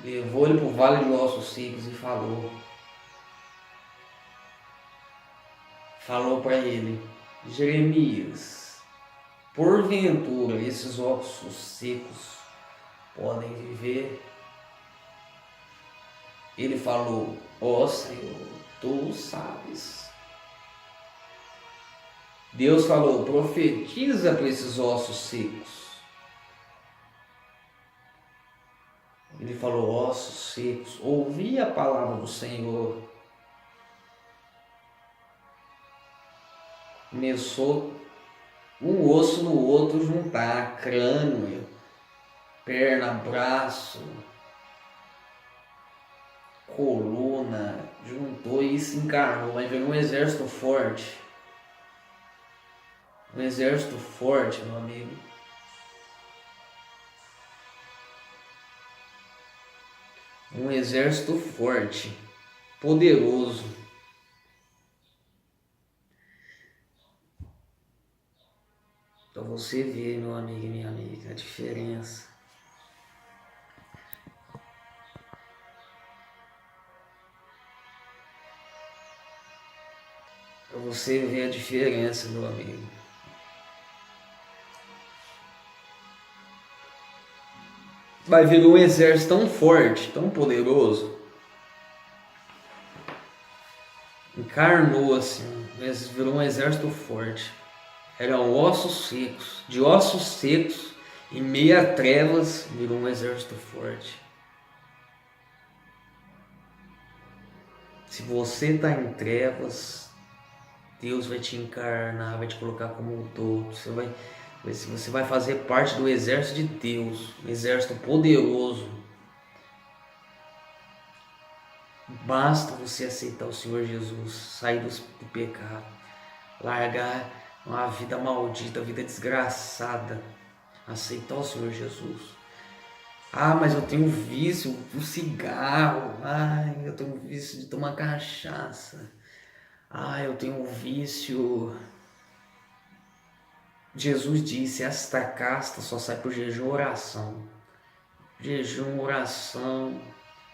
levou ele para o vale de ossos secos e falou para ele: Jeremias, porventura esses ossos secos podem viver? Ele falou: ó Senhor, tu sabes. Deus falou: profetiza para esses ossos secos. Ele falou: ossos secos, ouvi a palavra do Senhor. Começou um osso no outro juntar, crânio, perna, braço, coluna, juntou e se encarnou, mas veio um exército forte. Um exército forte, meu amigo. Um exército forte, poderoso. Para você ver, meu amigo e minha amiga, a diferença. Para você ver a diferença, meu amigo. Vai vir um exército tão forte, tão poderoso. Encarnou assim, virou um exército forte. Eram ossos secos, de ossos secos e meia trevas virou um exército forte. Se você está em trevas, Deus vai te encarnar, vai te colocar como um todo. Você vai fazer parte do exército de Deus, um exército poderoso. Basta você aceitar o Senhor Jesus, sair do pecado, largar uma vida maldita, uma vida desgraçada, aceitar o Senhor Jesus. Ah, mas eu tenho vício do cigarro. Ah, eu tenho vício de tomar cachaça. Ah, eu tenho vício. Jesus disse: esta casta só sai por jejum e oração. jejum, oração.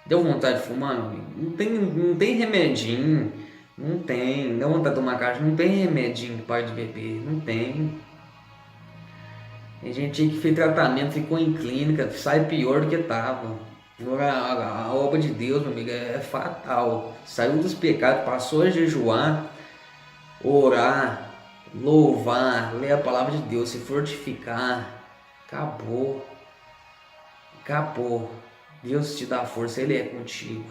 Deu vontade de fumar, meu amigo? Não tem remedinho, não tem. Deu vontade de tomar caixa, não tem remedinho que para de beber, não tem. Tem gente que fez tratamento, ficou em clínica, sai pior do que tava. Agora, a obra de Deus, meu amigo, é fatal. Saiu dos pecados, passou a jejuar, orar, louvar, ler a palavra de Deus, se fortificar. Acabou. Acabou. Deus te dá força, Ele é contigo.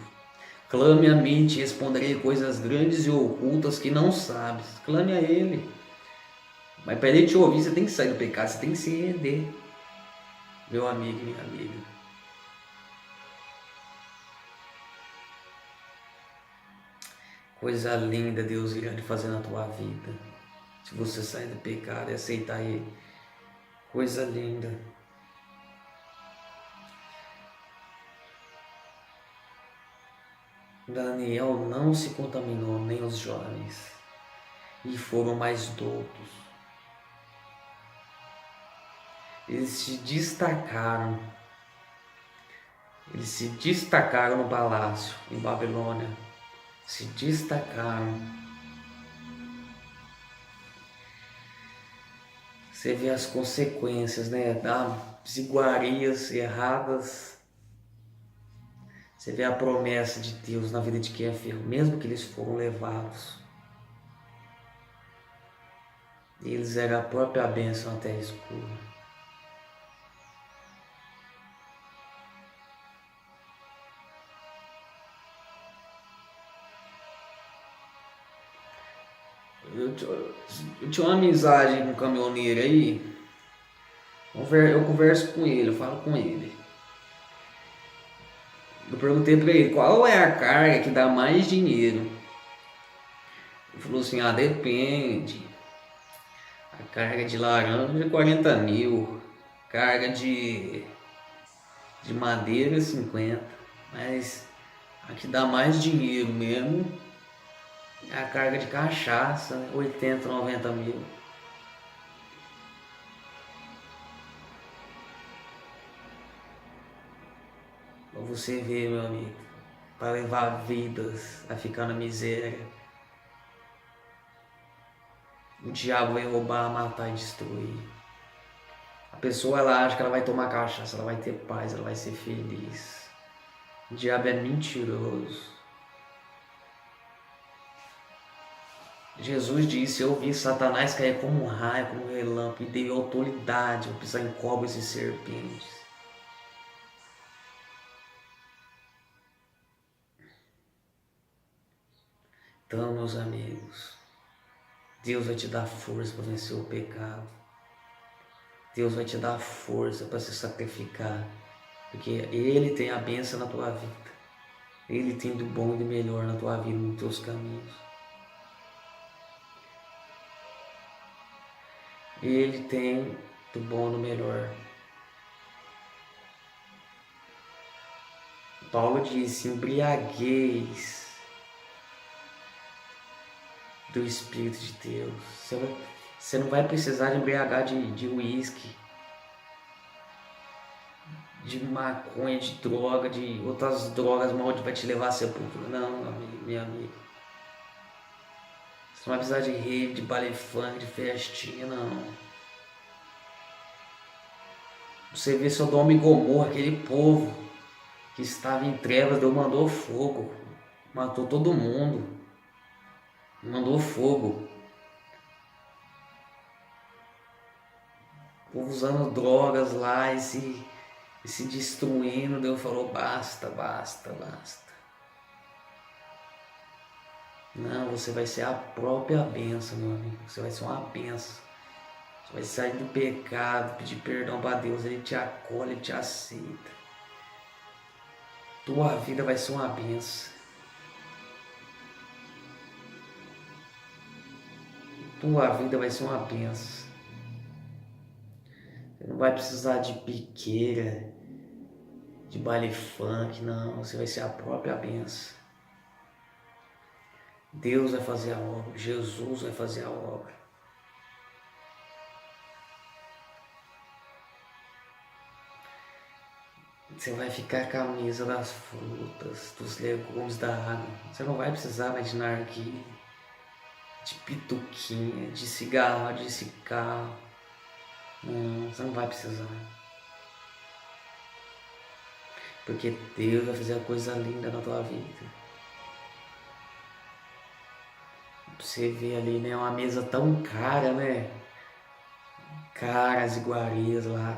Clame a mim, te responderei coisas grandes e ocultas que não sabes. Clame a Ele. Mas para Ele te ouvir, você tem que sair do pecado, você tem que se render. Meu amigo e minha amiga. Coisa linda Deus irá fazer na tua vida. Se você sair do pecado e aceitar Ele. Coisa linda. Daniel não se contaminou, nem os jovens, e foram mais doutos. Eles se destacaram. Eles se destacaram no palácio, em Babilônia. Se destacaram. Você vê as consequências, né? Das iguarias erradas. Você vê a promessa de Deus na vida de quem é fiel, mesmo que eles foram levados. Eles eram a própria bênção na terra escura. Eu tinha uma amizade com um caminhoneiro aí. Eu converso com ele, eu falo com ele. Eu perguntei pra ele qual é a carga que dá mais dinheiro. Ele falou assim, depende. A carga de laranja é 40 mil. Carga de madeira é 50. Mas a que dá mais dinheiro mesmo é a carga de cachaça, 80, 90 mil. Pra você ver, meu amigo, para levar vidas a ficar na miséria. O diabo vai roubar, matar e destruir. A pessoa, ela acha que ela vai tomar cachaça, ela vai ter paz, ela vai ser feliz. O diabo é mentiroso. Jesus disse, eu vi Satanás cair como um raio, como um relâmpago, e dei autoridade para pisar em cobras e serpentes. Então, meus amigos, Deus vai te dar força para vencer o pecado. Deus vai te dar força para se sacrificar, porque Ele tem a bênção na tua vida. Ele tem do bom e do melhor na tua vida, nos teus caminhos. Ele tem do bom e do melhor. Paulo disse, embriagueis do Espírito de Deus. Você não vai precisar de embriagar de uísque, de maconha, de droga, de outras drogas mal que vai te levar a sepultura. Não, meu amigo, minha amiga. Você não vai precisar de rave, de baile funk, de festinha, não. Você vê Sodoma e Gomorra, aquele povo que estava em trevas, Deus mandou fogo, matou todo mundo, mandou fogo. O povo usando drogas lá e se destruindo, Deus falou, basta, basta, basta. Não, você vai ser a própria bênção, meu amigo, você vai ser uma bênção. Você vai sair do pecado, pedir perdão para Deus, Ele te acolhe, Ele te aceita. Tua vida vai ser uma bênção. Tua vida vai ser uma bênção. Você não vai precisar de piqueira, de baile funk, não. Você vai ser a própria bênção. Deus vai fazer a obra, Jesus vai fazer a obra. Você vai ficar com a mesa das frutas, dos legumes, da água. Você não vai precisar mais de narguilé, de pituquinha, de cigarro, de cigarro. Não, você não vai precisar. Porque Deus vai fazer uma coisa linda na tua vida. Você vê ali, né? Uma mesa tão cara, né? Caras iguarias lá.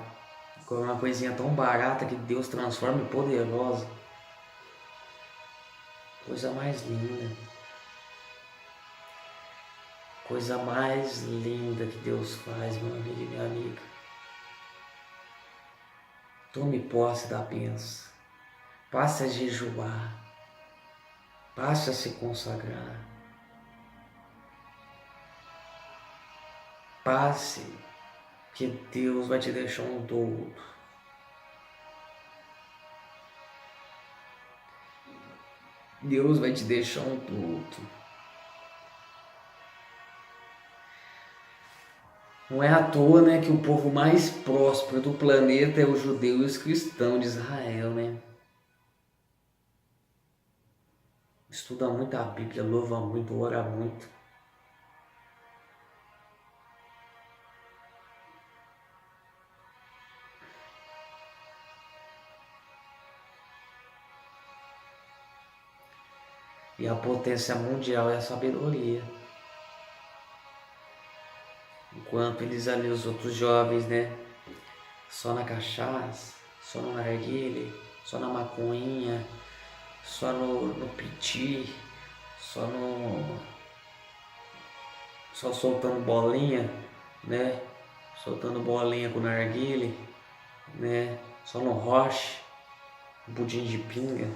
Com uma coisinha tão barata que Deus transforma em poderosa. Coisa mais linda. Coisa mais linda que Deus faz, meu amigo e minha amiga. Tome posse da bênção. Passe a jejuar. Passe a se consagrar. Passe, que Deus vai te deixar um douto. Deus vai te deixar um douto. Não é à toa, né, que o povo mais próspero do planeta é o judeu e os cristãos de Israel, né? Estuda muito a Bíblia, louva muito, ora muito. E a potência mundial é a sabedoria. Enquanto eles ali, os outros jovens, né? Só na cachaça, só no narguilé, só na maconhinha, só no piti, só soltando bolinha, né? Soltando bolinha com narguilé, né? Só no roche, pudim de pinga,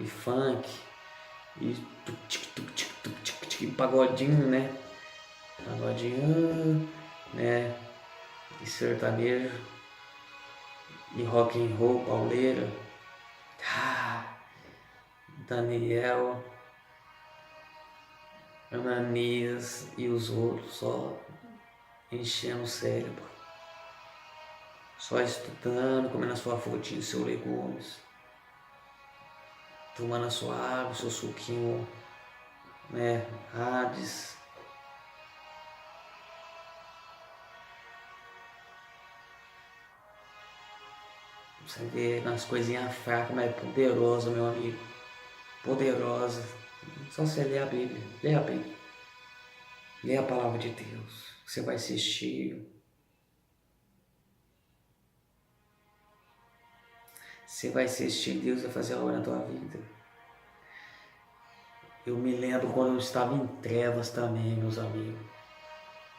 e funk, e pagodinho, né? Pagodinho, né? E sertanejo, e rock and roll, pauleira. Daniel, Ananias e os outros só enchendo o cérebro. Só estudando, comendo a sua frutinha, seus legumes. Tomando a sua água, seu suquinho, né? Hades. Você vê nas coisinhas fracas, mas é poderosa, meu amigo. Poderosa. Só você ler a Bíblia. Lê a Bíblia. Lê a palavra de Deus. Você vai assistir. Você vai assistir, Deus vai fazer a obra na tua vida. Eu me lembro quando eu estava em trevas também, meus amigos.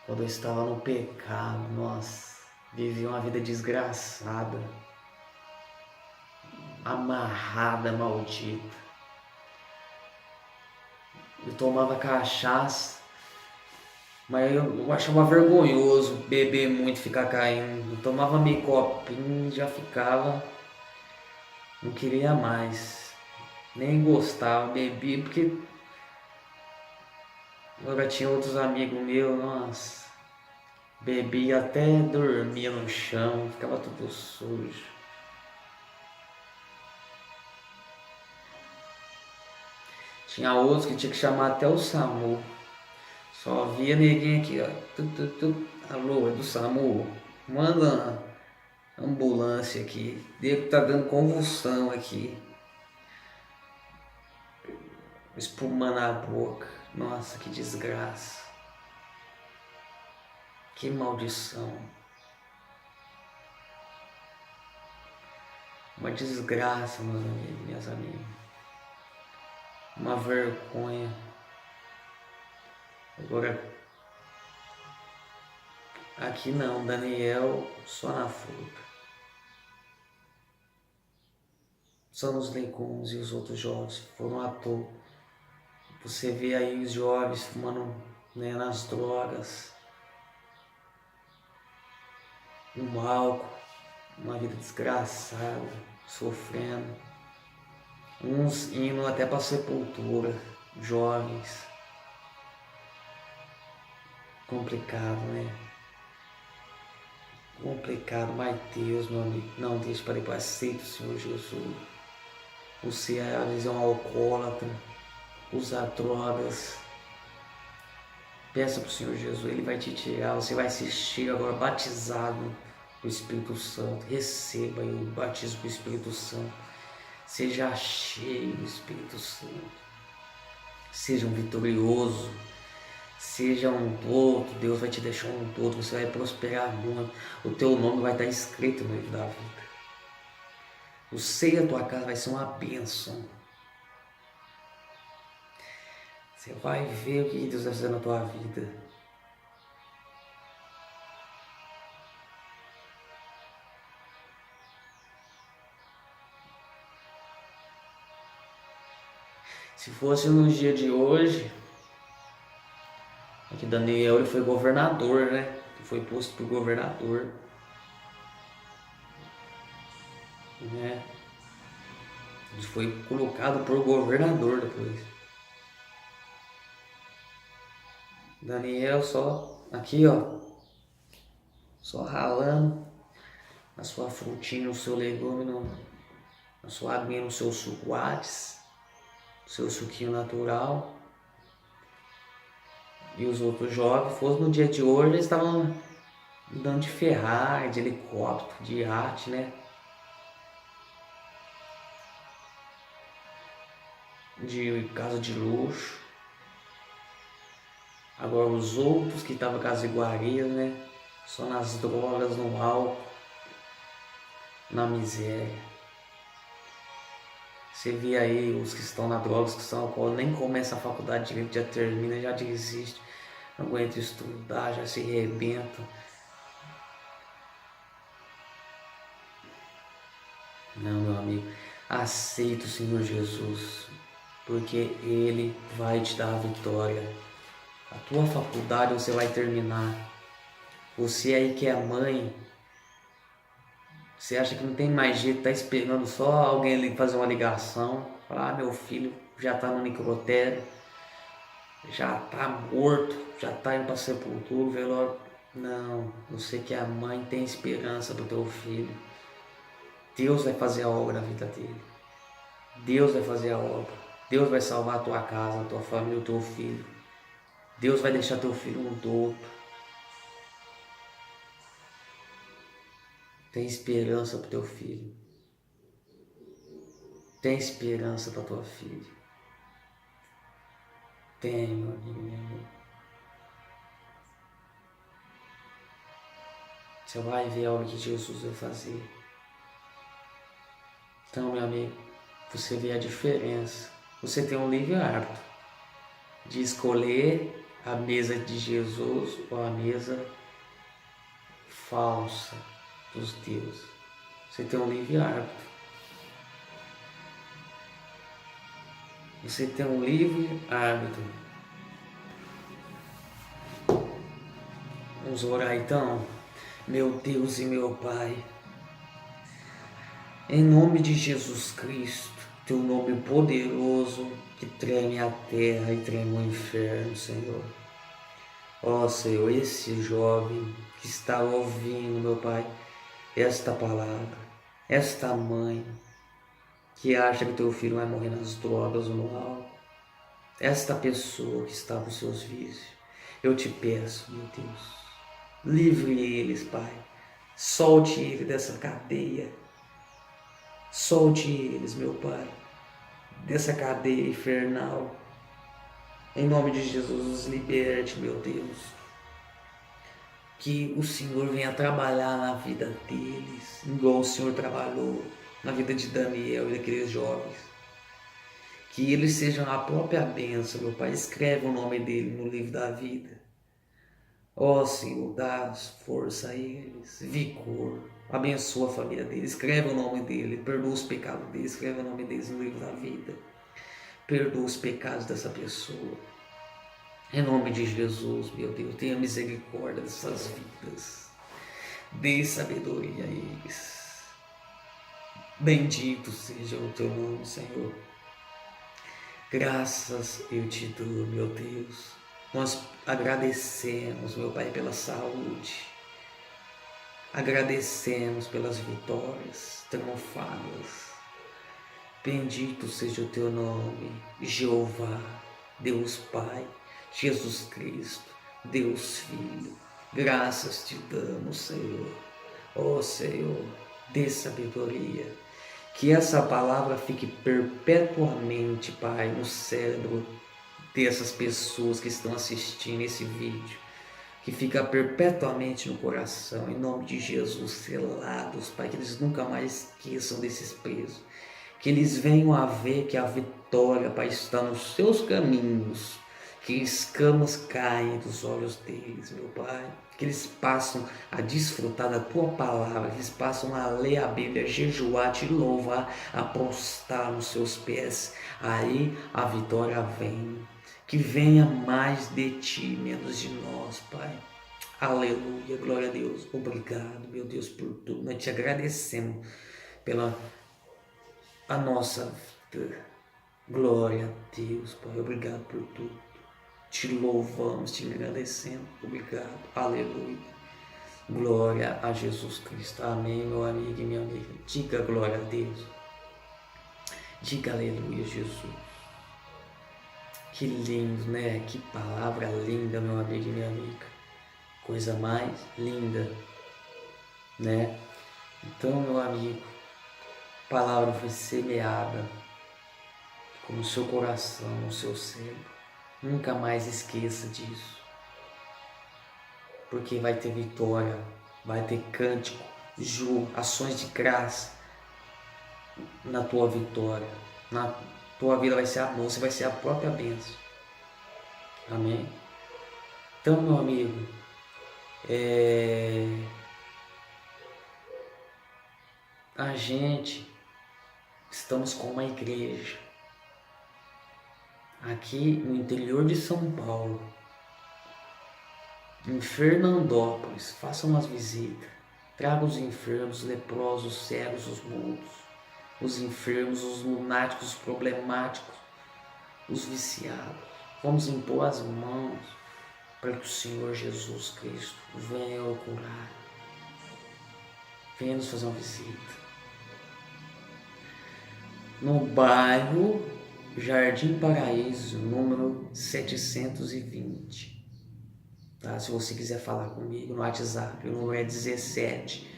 Quando eu estava no pecado, nossa, vivi uma vida desgraçada, amarrada, maldita. Eu tomava cachaça, mas eu achava vergonhoso beber muito, ficar caindo. Eu tomava meio copinho e já ficava, não queria mais, nem gostava, bebia porque agora tinha outros amigos meus, nossa, bebia até dormia no chão, ficava tudo sujo. Tinha outros que tinha que chamar até o SAMU. Só via neguinho aqui, ó. Alô, é do SAMU? Manda uma ambulância aqui. Diego tá dando convulsão aqui. Espumando na boca. Nossa, que desgraça. Que maldição. Uma desgraça, meus amigos, minhas amigas. Uma vergonha. Agora, aqui não, Daniel só na fruta. Só nos legumes e os outros jovens foram à toa. Você vê aí os jovens fumando, né, nas drogas, no álcool, uma vida desgraçada, sofrendo. Uns indo até para a sepultura, jovens. Complicado, né? complicado, mas Deus, meu amigo, não deixe para depois, aceita o Senhor Jesus. Você às vezes é um alcoólatra, usa drogas. Peça para o Senhor Jesus, Ele vai te tirar, você vai ser cheio agora, batizado do Espírito Santo. Receba aí o batismo do Espírito Santo. Seja cheio do Espírito Santo. Seja um vitorioso. Seja um todo. Deus vai te deixar um todo. Você vai prosperar muito. O teu nome vai estar escrito no livro da vida. O seio da tua casa vai ser uma bênção. Você vai ver o que Deus vai fazer na tua vida. Se fosse no dia de hoje, aqui Daniel ele foi governador, né? Ele foi posto por governador. Né? Ele foi colocado por governador depois. Daniel só, aqui ó, só ralando a sua frutinha, o seu legume, a sua aguinha, no seu suco Whats, seu suquinho natural. E os outros jovens, fosse no dia de hoje, eles estavam andando de Ferrari, de helicóptero, de iate, né? De casa de luxo. Agora os outros que estavam com as iguarias, né? Só nas drogas, no álcool, na miséria. Você vê aí os que estão na droga, os que estão no álcool, nem começa a faculdade de direito, já termina, já desiste. Não aguenta estudar, já se arrebenta. Não, meu amigo, aceita o Senhor Jesus, porque Ele vai te dar a vitória. A tua faculdade você vai terminar. Você aí que é mãe, você acha que não tem mais jeito, tá esperando só alguém ali fazer uma ligação, falar, meu filho já tá no necrotério, já tá morto, já tá indo pra sepultura, velório. Não, você que é a mãe tem esperança pro teu filho. Deus vai fazer a obra na vida dele. Deus vai fazer a obra. Deus vai salvar a tua casa, a tua família, o teu filho. Deus vai deixar teu filho um douto. Tem esperança para teu filho. Tem esperança para tua filha. Tem, meu amigo, minha amiga. Você vai ver algo que Jesus vai fazer. Então, meu amigo, você vê a diferença. Você tem um livre-arbítrio de escolher a mesa de Jesus ou a mesa falsa dos deuses. Você tem um livre-arbítrio. Você tem um livre-arbítrio. Vamos orar então. Meu Deus e meu Pai, em nome de Jesus Cristo, teu nome poderoso que treme a terra e treme o inferno, Senhor. Ó Senhor, esse jovem que está ouvindo, meu Pai, esta palavra, esta mãe que acha que teu filho vai morrer nas drogas ou no álcool, esta pessoa que está com seus vícios, eu te peço, meu Deus, livre eles, Pai, solte ele dessa cadeia, solte eles, meu Pai, dessa cadeia infernal. Em nome de Jesus, os liberte, meu Deus. Que o Senhor venha trabalhar na vida deles, igual o Senhor trabalhou na vida de Daniel e daqueles jovens. Que eles sejam a própria bênção, meu Pai. Escreve o nome dele no livro da vida. Ó Senhor, dá força a eles, vigor. Abençoa a família deles, escreve o nome dele, perdoa os pecados deles, escreve o nome deles no livro da vida. Perdoa os pecados dessa pessoa. Em nome de Jesus, meu Deus, tenha misericórdia dessas vidas. Dê sabedoria a eles. Bendito seja o teu nome, Senhor. Graças eu te dou, meu Deus. Nós agradecemos, meu Pai, pela saúde. Agradecemos pelas vitórias triunfadas. Bendito seja o teu nome, Jeová, Deus Pai, Jesus Cristo, Deus Filho. Graças te damos, Senhor. Ó Senhor, dê sabedoria. Que essa palavra fique perpetuamente, Pai, no cérebro dessas pessoas que estão assistindo esse vídeo. Que fica perpetuamente no coração, em nome de Jesus, selados, Pai, que eles nunca mais esqueçam desses presos. Que eles venham a ver que a vitória, Pai, está nos seus caminhos, que escamas caem dos olhos deles, meu Pai, que eles passam a desfrutar da Tua palavra, que eles passam a ler a Bíblia, a jejuar, te louvar, a prostrar nos seus pés, aí a vitória vem. Que venha mais de Ti, menos de nós, Pai. Aleluia, glória a Deus. Obrigado, meu Deus, por tudo. Nós te agradecemos pela a nossa vida. Glória a Deus, Pai. Obrigado por tudo. Te louvamos, te agradecemos. Obrigado. Aleluia. Glória a Jesus Cristo. Amém, meu amigo e minha amiga. Diga glória a Deus. Diga aleluia, Jesus. Que lindo, né? Que palavra linda, meu amigo e minha amiga. Coisa mais linda, né? Então, meu amigo, a palavra foi semeada no seu coração, no seu cérebro. Nunca mais esqueça disso. Porque vai ter vitória, vai ter cântico, juro, ações de graça na tua vitória. Na tua vida vai ser a você vai ser a própria bênção. Amém? Então, meu amigo, a gente estamos com uma igreja aqui no interior de São Paulo, em Fernandópolis. Façam umas visitas, traga os enfermos, os leprosos, os cegos, os mudos, os enfermos, os lunáticos, os problemáticos, os viciados. Vamos impor as mãos para que o Senhor Jesus Cristo venha curar, venha nos fazer uma visita. No bairro Jardim Paraíso, número 720. Tá? Se você quiser falar comigo no WhatsApp, o número é 17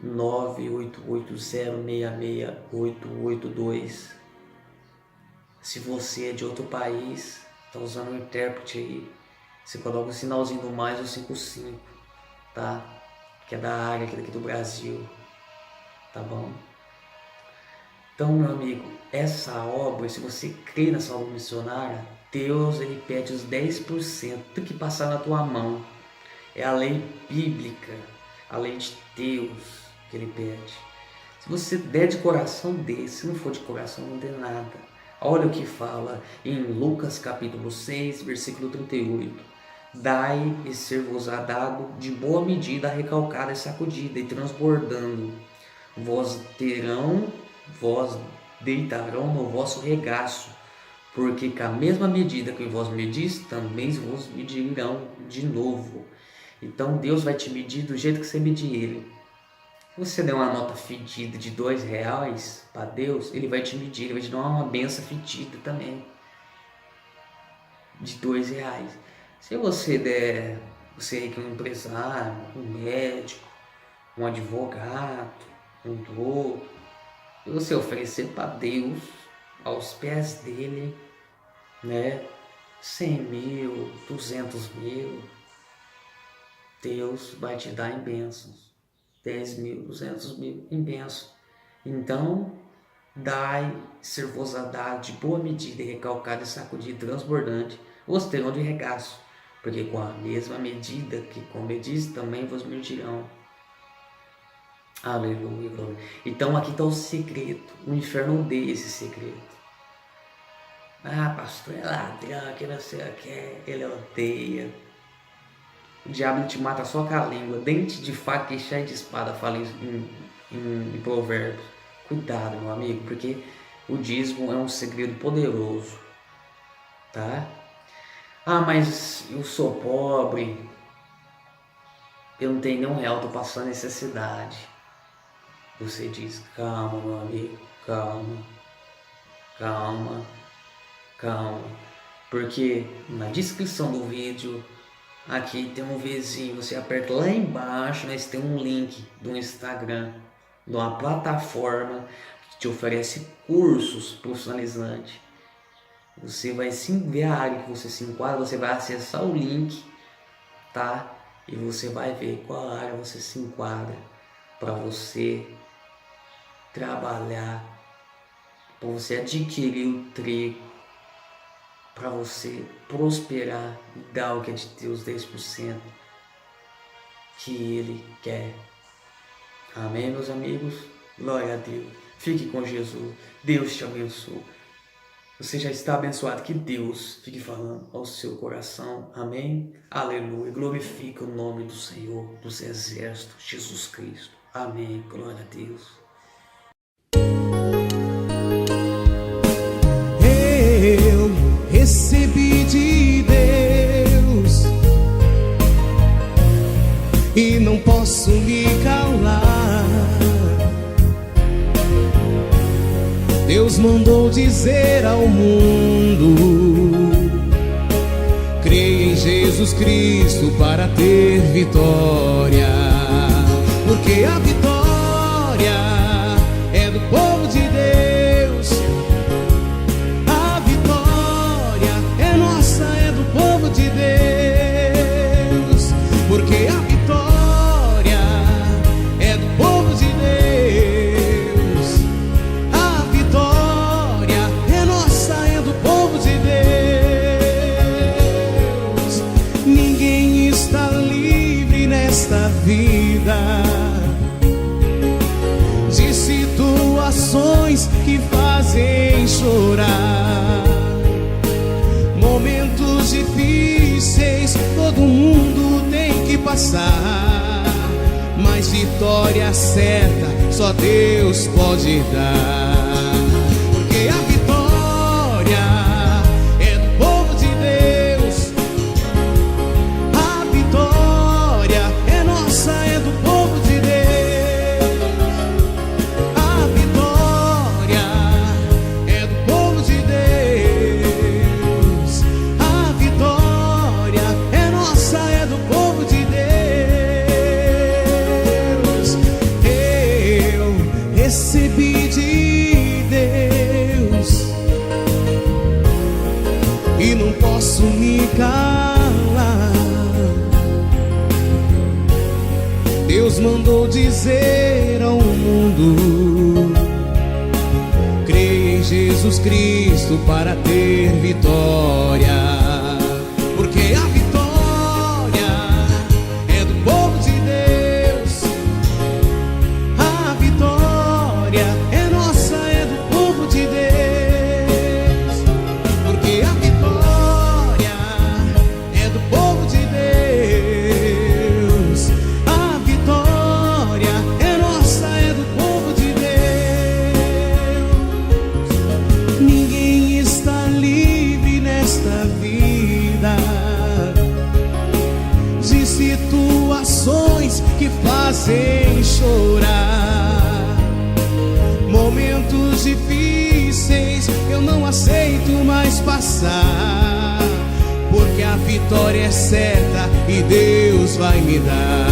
988066882. Se você é de outro país, está usando o intérprete aí, você coloca o sinalzinho do mais ou 55, tá? Que é da área aqui do Brasil, tá bom? Então, meu amigo, essa obra, se você crê nessa obra missionária, Deus ele pede os 10% do que passar na tua mão. É a lei bíblica, a lei de Deus que ele pede. Se você der de coração, dê. Se não for de coração, não dê nada. Olha o que fala em Lucas capítulo 6, versículo 38. Dai e ser-vos-á dado de boa medida, recalcada e sacudida e transbordando. Vós deitarão no vosso regaço, porque com a mesma medida que vós medis, também vos medirão de novo. Então Deus vai te medir do jeito que você medir Ele. Se você der uma nota fedida de R$2 para Deus, Ele vai te medir, Ele vai te dar uma benção fedida também, de R$2. Se você der, você que é um empresário, um médico, um advogado, um doutor, e você oferecer para Deus, aos pés dele, né, 100 mil, 200 mil, Deus vai te dar em bênçãos, 10 mil, 200 mil em bênção. Então, dai, ser-vos-á dado de boa medida, recalcada e sacudida, transbordante, vos terão de regaço, porque com a mesma medida que comedis, também vos medirão. Aleluia, glória. Então aqui está o segredo. O inferno odeia esse segredo. Ah, pastor, é ladrão, que não sei o que, ele odeia. O diabo te mata só com a língua, dente de faca e cheio de espada, fala em Provérbios. Cuidado, meu amigo, porque o dízimo é um segredo poderoso, tá? Ah, mas eu sou pobre. eu não tenho nenhum real, tô passando necessidade. Você diz, calma, meu amigo, calma, calma, calma. Porque na descrição do vídeo, aqui tem um vizinho, você aperta lá embaixo, mas tem um link do Instagram, de uma plataforma que te oferece cursos profissionalizantes. Você vai ver a área que você se enquadra, você vai acessar o link, tá? E você vai ver qual área você se enquadra para você trabalhar, para você adquirir o treco, para você prosperar e dar o que é de Deus, 10% que Ele quer. Amém, meus amigos? Glória a Deus. Fique com Jesus. Deus te abençoe. Você já está abençoado. Que Deus fique falando ao seu coração. Amém? Aleluia. Glorifica o nome do Senhor dos Exércitos, Jesus Cristo. Amém. Glória a Deus. Eu recebi de Deus e não posso me calar. Deus mandou dizer ao mundo: creia em Jesus Cristo para ter vitória, porque a vitória é do povo de Deus. A vitória é nossa, é do povo de Deus, porque a vitória é do povo de Deus. Nesta vida de situações que fazem chorar, momentos difíceis todo mundo tem que passar, mas vitória certa só Deus pode dar, porque a vitória é do povo de Deus. A vitória é nossa, é do povo de Deus. A vitória é do povo de Deus. A vitória é nossa, é do povo de Deus. Eu recebi de Deus e não posso me calar. Deus mandou dizer ao mundo: creia em Jesus Cristo para ter vitória, porque a vitória é do povo de Deus. A vitória é nossa, é do povo de Deus, porque a vitória é do povo de Deus. Ninguém está livre nesta vida de situações que fazem chorar, momentos difíceis eu não aceito mais passar, porque a vitória é certa e Deus vai me dar.